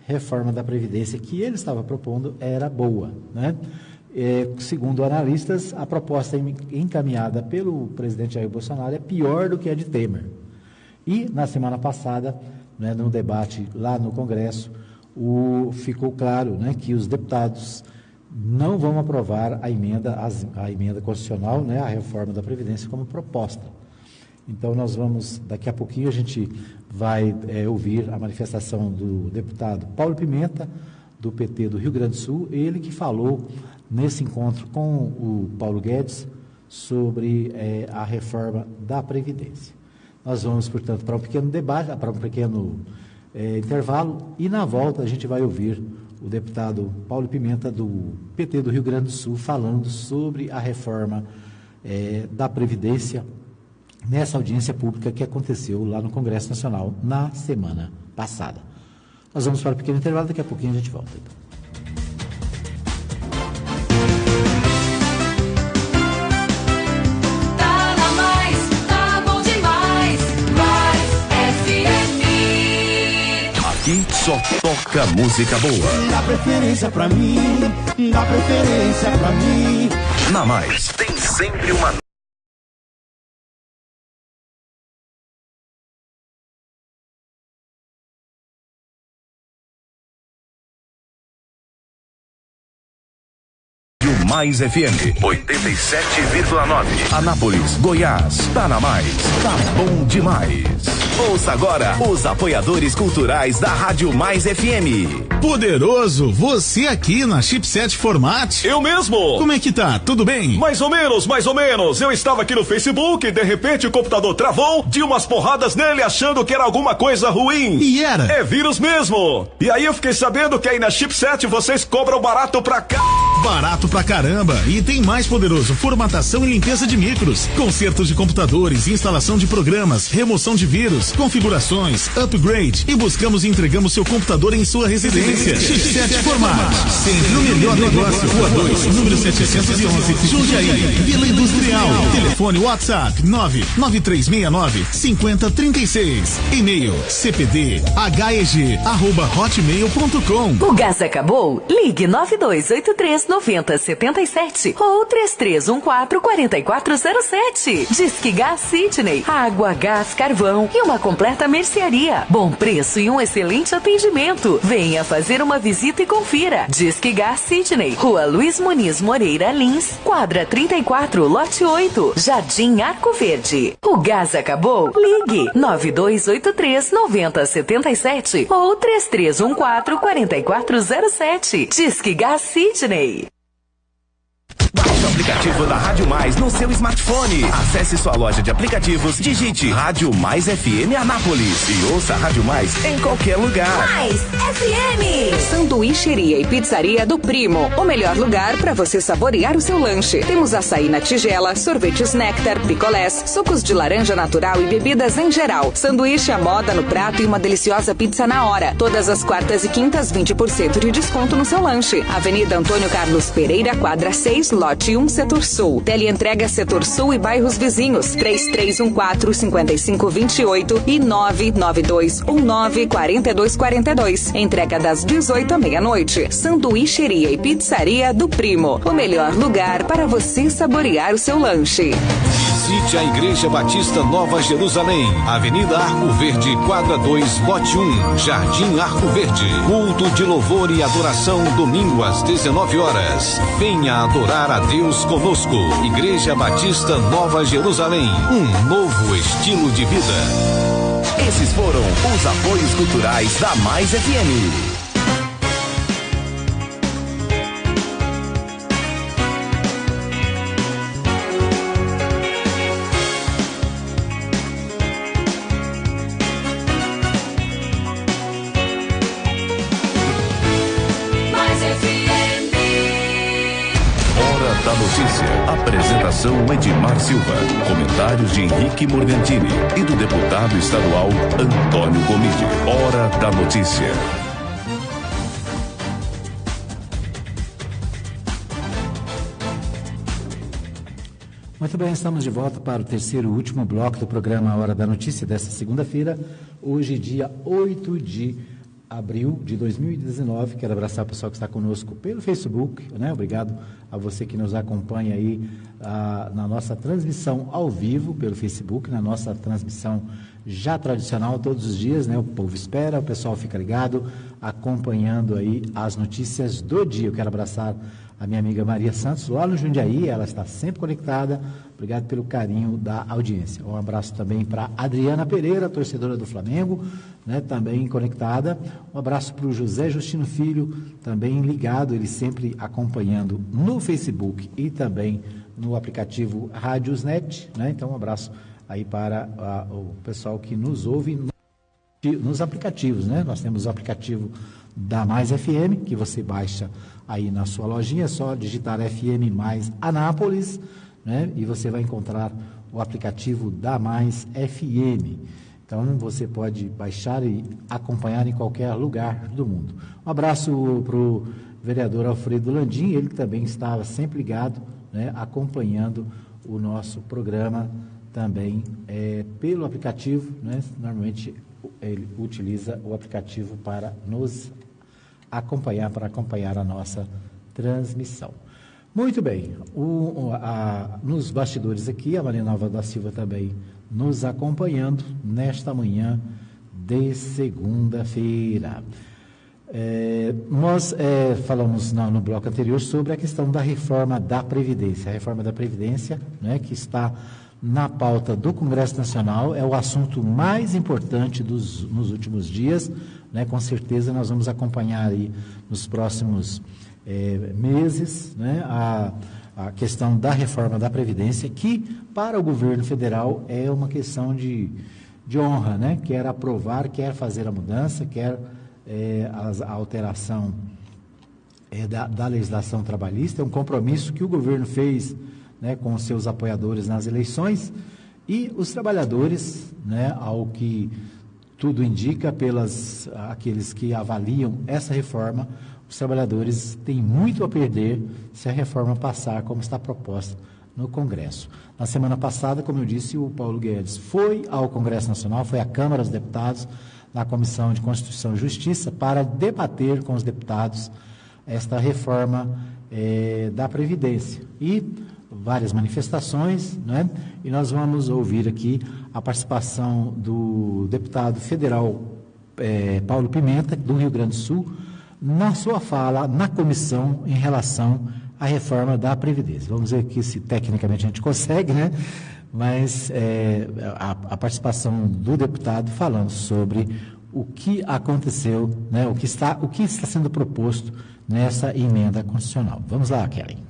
reforma da Previdência que ele estava propondo era boa. Né? Segundo analistas, a proposta encaminhada pelo presidente Jair Bolsonaro é pior do que a de Temer. E, na semana passada, né, no debate lá no Congresso, ficou claro, né, que os deputados não vão aprovar a emenda constitucional, né, a reforma da Previdência como proposta. Então, nós vamos, daqui a pouquinho, a gente vai ouvir a manifestação do deputado Paulo Pimenta, do PT do Rio Grande do Sul, ele que falou nesse encontro com o Paulo Guedes sobre a reforma da Previdência. Nós vamos, portanto, para um pequeno debate, para um pequeno intervalo, e na volta a gente vai ouvir o deputado Paulo Pimenta, do PT do Rio Grande do Sul, falando sobre a reforma da Previdência nessa audiência pública que aconteceu lá no Congresso Nacional na semana passada. Nós vamos para um pequeno intervalo, daqui a pouquinho a gente volta. Então. Só toca música boa. Dá preferência pra mim, dá preferência pra mim. Na Mais, tem sempre uma Mais FM 87,9. Anápolis, Goiás. Tá na Mais. Tá bom demais. Ouça agora os apoiadores culturais da Rádio Mais FM. Poderoso, você aqui na Chipset Format? Eu mesmo! Como é que tá? Tudo bem? Mais ou menos. Eu estava aqui no Facebook e de repente o computador travou, de umas porradas nele achando que era alguma coisa ruim. E era? É vírus mesmo. E aí eu fiquei sabendo que aí na Chipset vocês cobram barato pra cá. Barato pra caramba. E tem mais, Poderoso, formatação e limpeza de micros, consertos de computadores, instalação de programas, remoção de vírus, configurações, upgrade e buscamos e entregamos seu computador em sua residência. Chipset Format, sempre o melhor negócio. Rua 2, número 711, Jundiaí, Vila Industrial. Telefone WhatsApp 99369-5036. E-mail cpdheg@hotmail.com. O gás acabou? Ligue 9283-9077 ou 3314-4407. Disque Gás Sidney, água, gás, carvão e uma completa mercearia. Bom preço e um excelente atendimento. Venha fazer uma visita e confira. Disque Gás Sidney, Rua Luiz Muniz Moreira Lins, quadra 34, lote 8, Jardim Arco Verde. O gás acabou? Ligue 9283-9077 ou 3314-4407. Disque Gás Sidney. Baixe o aplicativo da Rádio Mais no seu smartphone. Acesse sua loja de aplicativos, digite Rádio Mais FM Anápolis e ouça a Rádio Mais em qualquer lugar. Mais FM. Sanduícheria e Pizzaria do Primo, o melhor lugar para você saborear o seu lanche. Temos açaí na tigela, sorvetes néctar, picolés, sucos de laranja natural e bebidas em geral. Sanduíche à moda no prato e uma deliciosa pizza na hora. Todas as quartas e quintas, 20% de desconto no seu lanche. Avenida Antônio Carlos Pereira, quadra 6, lote 1, Setor Sul. Teleentrega Setor Sul e bairros vizinhos. 3314-5528 e 99219-4242. Entrega das 18 à meia-noite. Sanduícheria e Pizzaria do Primo. O melhor lugar para você saborear o seu lanche. Visite a Igreja Batista Nova Jerusalém, Avenida Arco Verde, quadra 2, lote 1, Jardim Arco Verde. Culto de louvor e adoração, domingo às 19 horas. Venha adorar a Deus conosco. Igreja Batista Nova Jerusalém, um novo estilo de vida. Esses foram os apoios culturais da Mais FM. Apresentação Edmar Silva. Comentários de Henrique Morgantini e do deputado estadual Antônio Gomide. Hora da notícia. Muito bem, estamos de volta para o terceiro e último bloco do programa Hora da Notícia desta segunda-feira, hoje dia 8 de abril de 2019. Quero abraçar o pessoal que está conosco pelo Facebook, né? Obrigado a você que nos acompanha aí na nossa transmissão ao vivo pelo Facebook, na nossa transmissão já tradicional todos os dias, né? O povo espera, o pessoal fica ligado, acompanhando aí as notícias do dia. Eu quero abraçar a minha amiga Maria Santos, lá no Jundiaí, ela está sempre conectada. Obrigado pelo carinho da audiência. Um abraço também para Adriana Pereira, torcedora do Flamengo, né, também conectada. Um abraço para o José Justino Filho, também ligado, ele sempre acompanhando no Facebook e também no aplicativo Rádiosnet, né? Então, um abraço aí para o pessoal que nos ouve nos aplicativos, né? Nós temos o aplicativo da Mais FM, que você baixa aí na sua lojinha, é só digitar FM Mais Anápolis, né? E você vai encontrar o aplicativo da Mais FM. Então, você pode baixar e acompanhar em qualquer lugar do mundo. Um abraço para o vereador Alfredo Landim, ele também estava sempre ligado, né? Acompanhando o nosso programa também pelo aplicativo, né? Normalmente ele utiliza o aplicativo para nos acompanhar, para acompanhar a nossa transmissão. Muito bem, nos bastidores aqui, a Maria Nova da Silva também nos acompanhando nesta manhã de segunda-feira. Nós falamos no bloco anterior sobre a questão da reforma da Previdência. A reforma da Previdência, né, que está na pauta do Congresso Nacional, é o assunto mais importante nos últimos dias, né? Com certeza nós vamos acompanhar aí nos próximos meses, né, a questão da reforma da Previdência, que para o governo federal é uma questão de honra, né? Quer aprovar, quer fazer a mudança, quer a alteração da legislação trabalhista. É um compromisso que o governo fez, né, com os seus apoiadores nas eleições, e os trabalhadores, né, ao que tudo indica aqueles que avaliam essa reforma, os trabalhadores têm muito a perder se a reforma passar como está proposta no Congresso. Na semana passada, como eu disse, o Paulo Guedes foi ao Congresso Nacional, foi à Câmara dos Deputados, na Comissão de Constituição e Justiça, para debater com os deputados esta reforma da Previdência. E várias manifestações, né? E nós vamos ouvir aqui a participação do deputado federal Paulo Pimenta, do Rio Grande do Sul, na sua fala na comissão em relação à reforma da Previdência. Vamos ver aqui se tecnicamente a gente consegue, né? Mas a participação do deputado falando sobre o que aconteceu, né? O que está sendo proposto nessa emenda constitucional. Vamos lá, Kelly.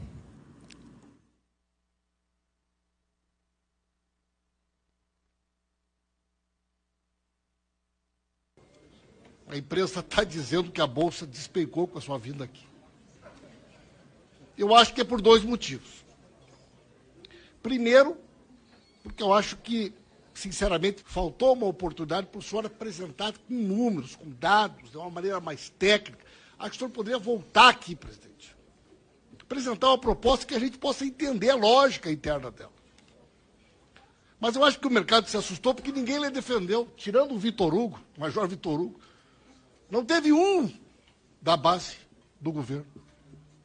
A imprensa está dizendo que a Bolsa despencou com a sua vinda aqui. Eu acho que é por dois motivos. Primeiro, porque eu acho que, sinceramente, faltou uma oportunidade para o senhor apresentar com números, com dados, de uma maneira mais técnica. Acho que o senhor poderia voltar aqui, presidente. Apresentar uma proposta que a gente possa entender a lógica interna dela. Mas eu acho que o mercado se assustou porque ninguém lhe defendeu, tirando o Vitor Hugo, o Major Vitor Hugo. Não teve um da base do governo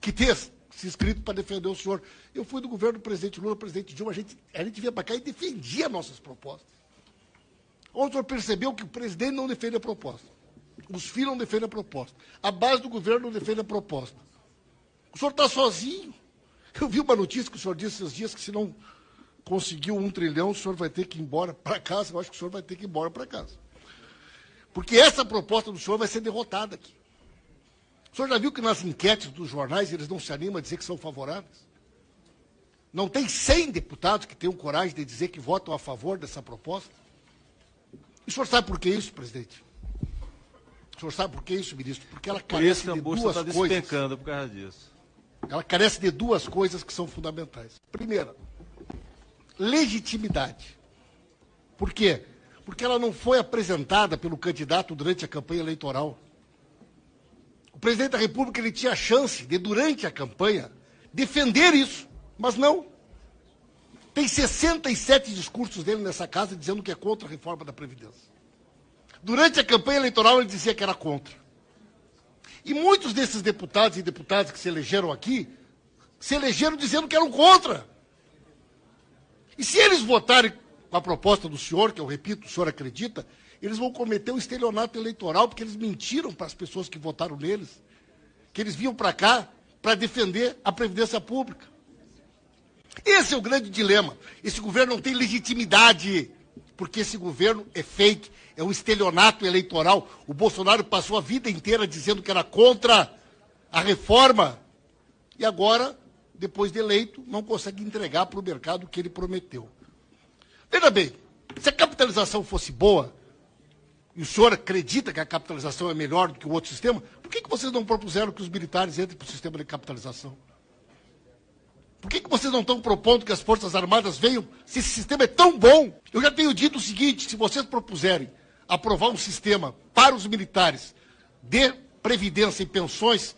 que tenha se inscrito para defender o senhor. Eu fui do governo do presidente Lula, presidente Dilma, a gente vinha para cá e defendia nossas propostas. Onde o senhor percebeu que o presidente não defende a proposta, os filhos não defendem a proposta, a base do governo não defende a proposta. O senhor está sozinho. Eu vi uma notícia que o senhor disse esses dias que se não conseguiu 1 trilhão, o senhor vai ter que ir embora para casa. Eu acho que o senhor vai ter que ir embora para casa. Porque essa proposta do senhor vai ser derrotada aqui. O senhor já viu que nas enquetes dos jornais eles não se animam a dizer que são favoráveis? Não tem 100 deputados que tenham coragem de dizer que votam a favor dessa proposta? E o senhor sabe por que isso, presidente? O senhor sabe por que isso, ministro? Porque ela carece de duas coisas. Por isso que a Bolsa está despencando por causa disso. Ela carece de duas coisas que são fundamentais. Primeira, legitimidade. Por quê? Porque ela não foi apresentada pelo candidato durante a campanha eleitoral. O presidente da República ele tinha a chance de, durante a campanha, defender isso, mas não. Tem 67 discursos dele nessa casa dizendo que é contra a reforma da Previdência. Durante a campanha eleitoral ele dizia que era contra. E muitos desses deputados e deputadas que se elegeram aqui, se elegeram dizendo que eram contra. E se eles votarem com a proposta do senhor, que eu repito, o senhor acredita, eles vão cometer um estelionato eleitoral, porque eles mentiram para as pessoas que votaram neles, que eles vinham para cá para defender a Previdência Pública. Esse é o grande dilema. Esse governo não tem legitimidade, porque esse governo é fake, é um estelionato eleitoral. O Bolsonaro passou a vida inteira dizendo que era contra a reforma, e agora, depois de eleito, não consegue entregar para o mercado o que ele prometeu. Veja bem, se a capitalização fosse boa, e o senhor acredita que a capitalização é melhor do que o outro sistema, por que vocês não propuseram que os militares entrem para o sistema de capitalização? Por que vocês não estão propondo que as Forças Armadas venham, se esse sistema é tão bom? Eu já tenho dito o seguinte, se vocês propuserem aprovar um sistema para os militares de previdência e pensões,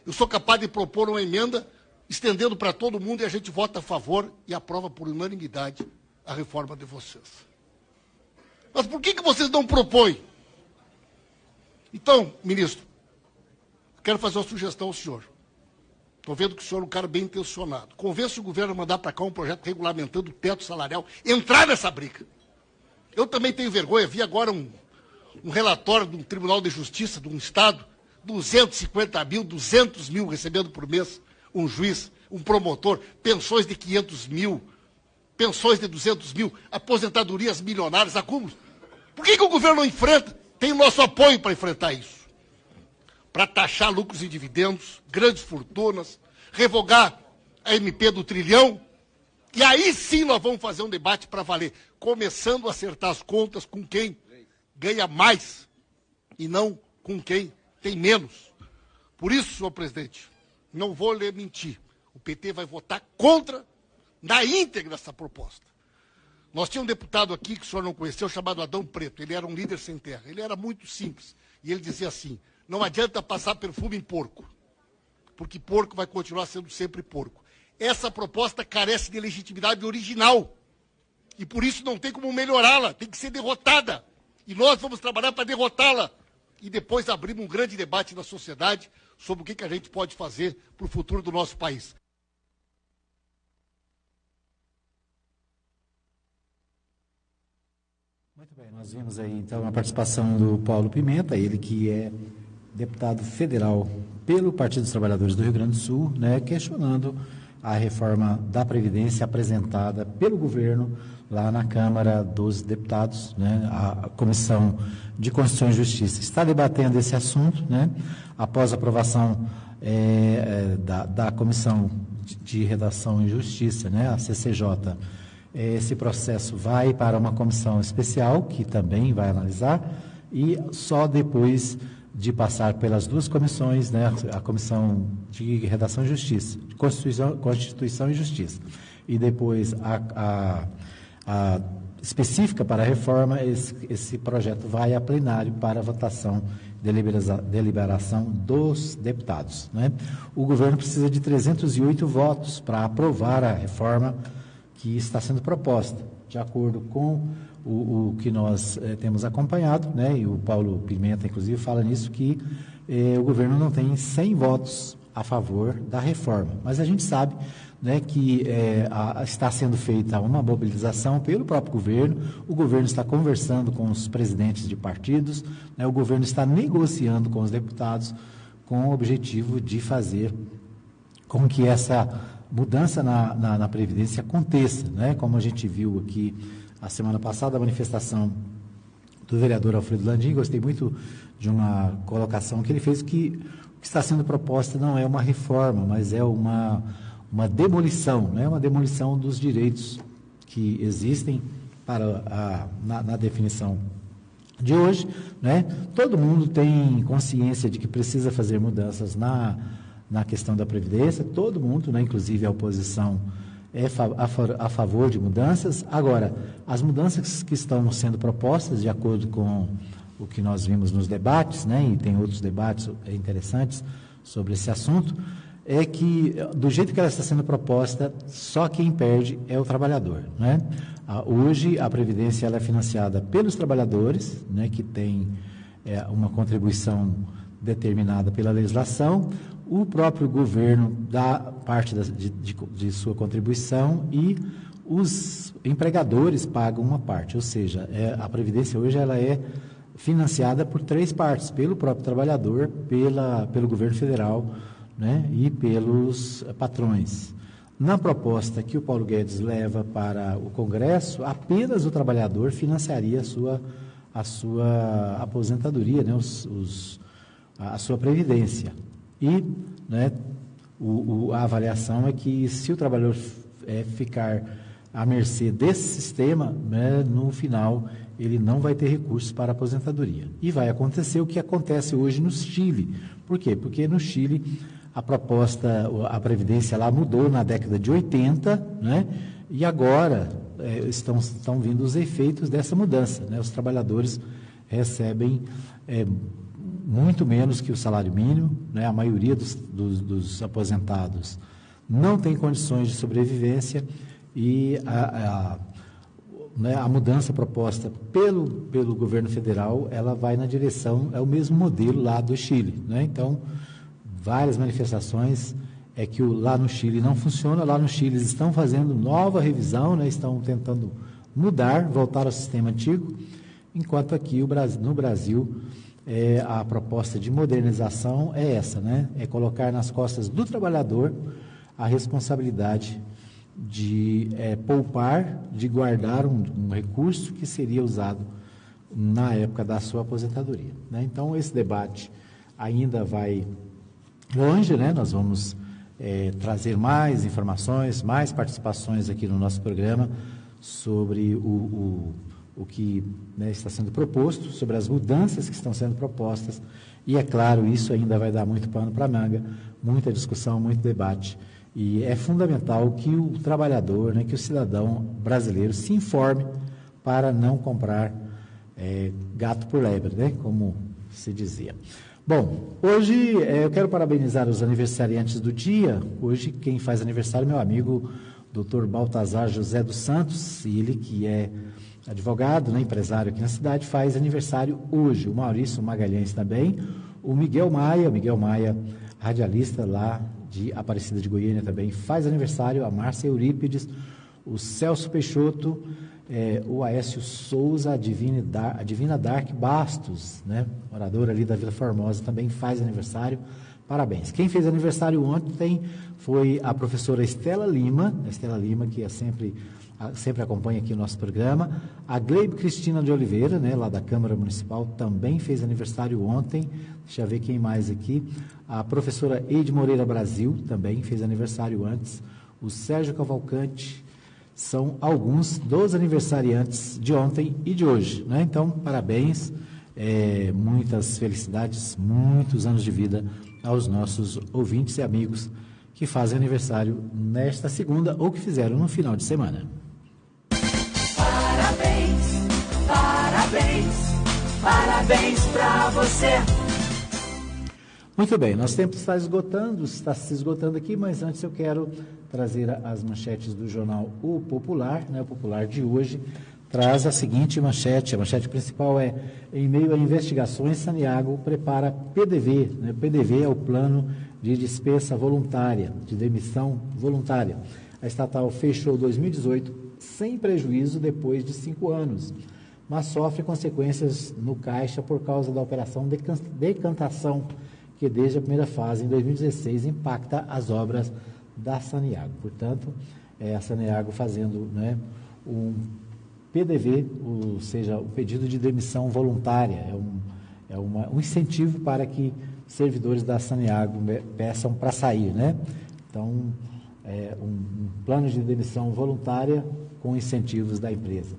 eu sou capaz de propor uma emenda estendendo para todo mundo e a gente vota a favor e aprova por unanimidade a reforma de vocês. Mas por que vocês não propõem? Então, ministro, quero fazer uma sugestão ao senhor. Estou vendo que o senhor é um cara bem intencionado. Convença o governo a mandar para cá um projeto regulamentando o teto salarial, entrar nessa briga. Eu também tenho vergonha, vi agora um relatório de um Tribunal de Justiça de um Estado 250 mil, 200 mil recebendo por mês um juiz, um promotor, pensões de 500 mil, pensões de 200 mil, aposentadorias milionárias, acúmulos. Por que o governo não enfrenta? Tem o nosso apoio para enfrentar isso. Para taxar lucros e dividendos, grandes fortunas, revogar a MP do trilhão, e aí sim nós vamos fazer um debate para valer, começando a acertar as contas com quem ganha mais e não com quem tem menos. Por isso, senhor presidente, não vou lhe mentir, o PT vai votar contra na íntegra essa proposta. Nós tínhamos um deputado aqui que o senhor não conheceu, chamado Adão Preto, ele era um líder sem terra, ele era muito simples, e ele dizia assim, não adianta passar perfume em porco, porque porco vai continuar sendo sempre porco. Essa proposta carece de legitimidade original, e por isso não tem como melhorá-la, tem que ser derrotada. E nós vamos trabalhar para derrotá-la. E depois abrimos um grande debate na sociedade sobre o que a gente pode fazer para o futuro do nosso país. Muito bem, nós vimos aí então a participação do Paulo Pimenta, ele que é deputado federal pelo Partido dos Trabalhadores do Rio Grande do Sul, né, questionando a reforma da Previdência apresentada pelo governo lá na Câmara dos Deputados, né, a Comissão de Constituição e Justiça está debatendo esse assunto, né, após a aprovação da Comissão de Redação e Justiça, né, a CCJ. Esse processo vai para uma comissão especial, que também vai analisar, e só depois de passar pelas duas comissões, né, a Comissão de Redação e Justiça, de Constituição e Justiça, e depois a específica para a reforma, esse projeto vai a plenário para votação, deliberação dos deputados, né? O governo precisa de 308 votos para aprovar a reforma que está sendo proposta, de acordo com o que nós temos acompanhado, né? E o Paulo Pimenta, inclusive, fala nisso, que o governo não tem 100 votos a favor da reforma. Mas a gente sabe, né, que está sendo feita uma mobilização pelo próprio governo, o governo está conversando com os presidentes de partidos, né, o governo está negociando com os deputados com o objetivo de fazer com que essa mudança na Previdência aconteça, né? Como a gente viu aqui a semana passada, a manifestação do vereador Alfredo Landim, gostei muito de uma colocação que ele fez, que o que está sendo proposta não é uma reforma, mas é uma demolição, né? Uma demolição dos direitos que existem na definição de hoje, né? Todo mundo tem consciência de que precisa fazer mudanças na questão da Previdência, todo mundo, né, inclusive a oposição, é a favor de mudanças. Agora, as mudanças que estão sendo propostas, de acordo com o que nós vimos nos debates, né, e tem outros debates interessantes sobre esse assunto, é que, do jeito que ela está sendo proposta, só quem perde é o trabalhador, né? Hoje, a Previdência ela é financiada pelos trabalhadores, né, que tem uma contribuição determinada pela legislação, o próprio governo dá parte de sua contribuição e os empregadores pagam uma parte, ou seja, a Previdência hoje ela é financiada por 3 partes, pelo próprio trabalhador, pelo governo federal, né, e pelos patrões. Na proposta que o Paulo Guedes leva para o Congresso, apenas o trabalhador financiaria a sua aposentadoria, né, a sua previdência. E, né, a avaliação é que, se o trabalhador ficar à mercê desse sistema, né, no final ele não vai ter recursos para a aposentadoria. E vai acontecer o que acontece hoje no Chile. Por quê? Porque no Chile a proposta, a Previdência lá mudou na década de 80, né, e agora estão vindo os efeitos dessa mudança, né? Os trabalhadores recebem muito menos que o salário mínimo, né? A maioria dos aposentados não tem condições de sobrevivência e a mudança proposta pelo governo federal, ela vai na direção, é o mesmo modelo lá do Chile, né? Então, várias manifestações que lá no Chile não funciona, lá no Chile eles estão fazendo nova revisão, né? Estão tentando voltar ao sistema antigo, enquanto aqui no Brasil a proposta de modernização é essa, né? É colocar nas costas do trabalhador a responsabilidade de poupar, de guardar um recurso que seria usado na época da sua aposentadoria, né? Então, esse debate ainda vai longe, né? Nós vamos trazer mais informações, mais participações aqui no nosso programa sobre o que, né, está sendo proposto, sobre as mudanças que estão sendo propostas, e é claro, isso ainda vai dar muito pano para manga, muita discussão, muito debate, e é fundamental que o trabalhador, né, que o cidadão brasileiro se informe para não comprar gato por lebre, né, como se dizia. Bom, hoje eu quero parabenizar os aniversariantes do dia. Hoje quem faz aniversário é meu amigo Dr. Baltazar José dos Santos, e ele que é advogado, né, empresário aqui na cidade, faz aniversário hoje. O Maurício Magalhães também, o Miguel Maia, radialista lá de Aparecida de Goiânia também faz aniversário, a Márcia Eurípides, o Celso Peixoto, o Aécio Souza, a Divina Dark Bastos, né, moradora ali da Vila Formosa, também faz aniversário. Parabéns. Quem fez aniversário ontem foi a professora Estela Lima, que sempre acompanha aqui o nosso programa. A Gleibe Cristina de Oliveira, né, lá da Câmara Municipal, também fez aniversário ontem. Deixa eu ver quem mais aqui. A professora Eide Moreira Brasil também fez aniversário antes. O Sérgio Cavalcante. São alguns dos aniversariantes de ontem e de hoje, né? Então, parabéns, muitas felicidades, muitos anos de vida aos nossos ouvintes e amigos que fazem aniversário nesta segunda ou que fizeram no final de semana. Parabéns, parabéns, parabéns pra você. Muito bem, nosso tempo está se esgotando aqui, mas antes eu quero trazer as manchetes do jornal O Popular, né? O Popular de hoje traz a seguinte manchete. A manchete principal é: em meio a investigações, Santiago prepara PDV, né? PDV é o plano de dispensa voluntária, de demissão voluntária. A estatal fechou 2018 sem prejuízo depois de 5 anos, mas sofre consequências no caixa por causa da operação decantação, que desde a primeira fase, em 2016, impacta as obras da Santiago. Portanto, a Santiago fazendo, né, um PDV, ou seja, o pedido de demissão voluntária, um incentivo para que servidores da Santiago peçam para sair, né? Então, um plano de demissão voluntária com incentivos da empresa.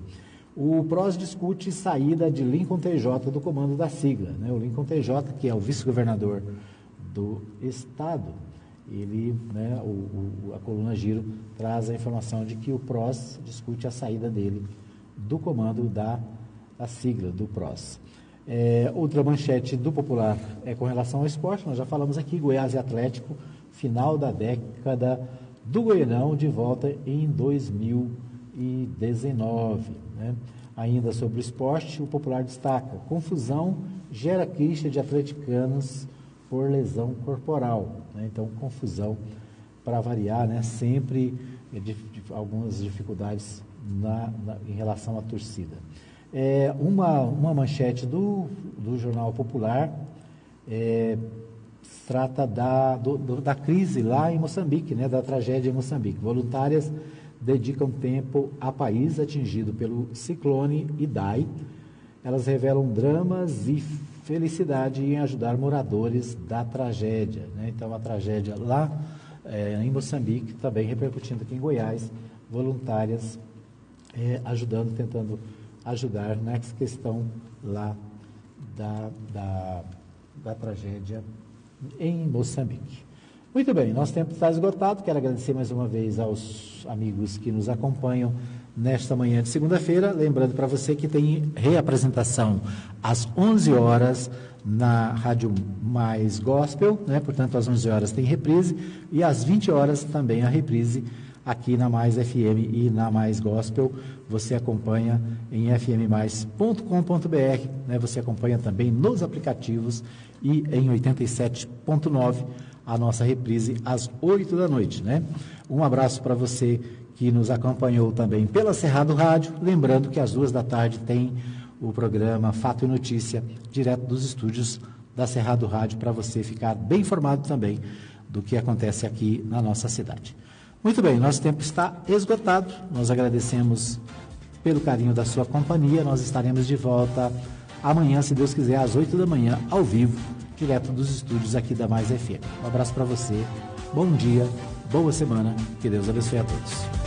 O PROS discute saída de Lincoln TJ do comando da sigla, né? O Lincoln TJ, que é o vice-governador do estado, ele, né, a coluna Giro traz a informação de que o PROS discute a saída dele do comando da sigla do PROS. Outra manchete do Popular é com relação ao esporte. Nós já falamos aqui, Goiás e Atlético, final da década do Goianão, de volta em 2019. Né? Ainda sobre o esporte, o Popular destaca: confusão gera queixa de atleticanos por lesão corporal. Né? Então, confusão, para variar, né? Sempre algumas dificuldades em relação à torcida. Uma manchete do Jornal Popular trata da crise lá em Moçambique, né? Da tragédia em Moçambique. Voluntárias dedicam tempo a país atingido pelo ciclone Idai. Elas revelam dramas e felicidade em ajudar moradores da tragédia, né? Então, a tragédia lá em Moçambique, também repercutindo aqui em Goiás, voluntárias tentando ajudar nessa questão lá da tragédia em Moçambique. Muito bem, nosso tempo está esgotado. Quero agradecer mais uma vez aos amigos que nos acompanham nesta manhã de segunda-feira. Lembrando para você que tem reapresentação às 11 horas na Rádio Mais Gospel, né? Portanto, às 11 horas tem reprise, e às 20 horas também a reprise aqui na Mais FM e na Mais Gospel. Você acompanha em fmmais.com.br, né? Você acompanha também nos aplicativos e em 87.9 a nossa reprise às 8 da noite, né? Um abraço para você que nos acompanhou também pela Cerrado Rádio. Lembrando que às 2 da tarde tem o programa Fato e Notícia, direto dos estúdios da Cerrado Rádio, para você ficar bem informado também do que acontece aqui na nossa cidade. Muito bem, nosso tempo está esgotado. Nós agradecemos pelo carinho da sua companhia. Nós estaremos de volta amanhã, se Deus quiser, às 8 da manhã, ao vivo, direto dos estúdios aqui da Mais FM. Um abraço para você, bom dia, boa semana, que Deus abençoe a todos.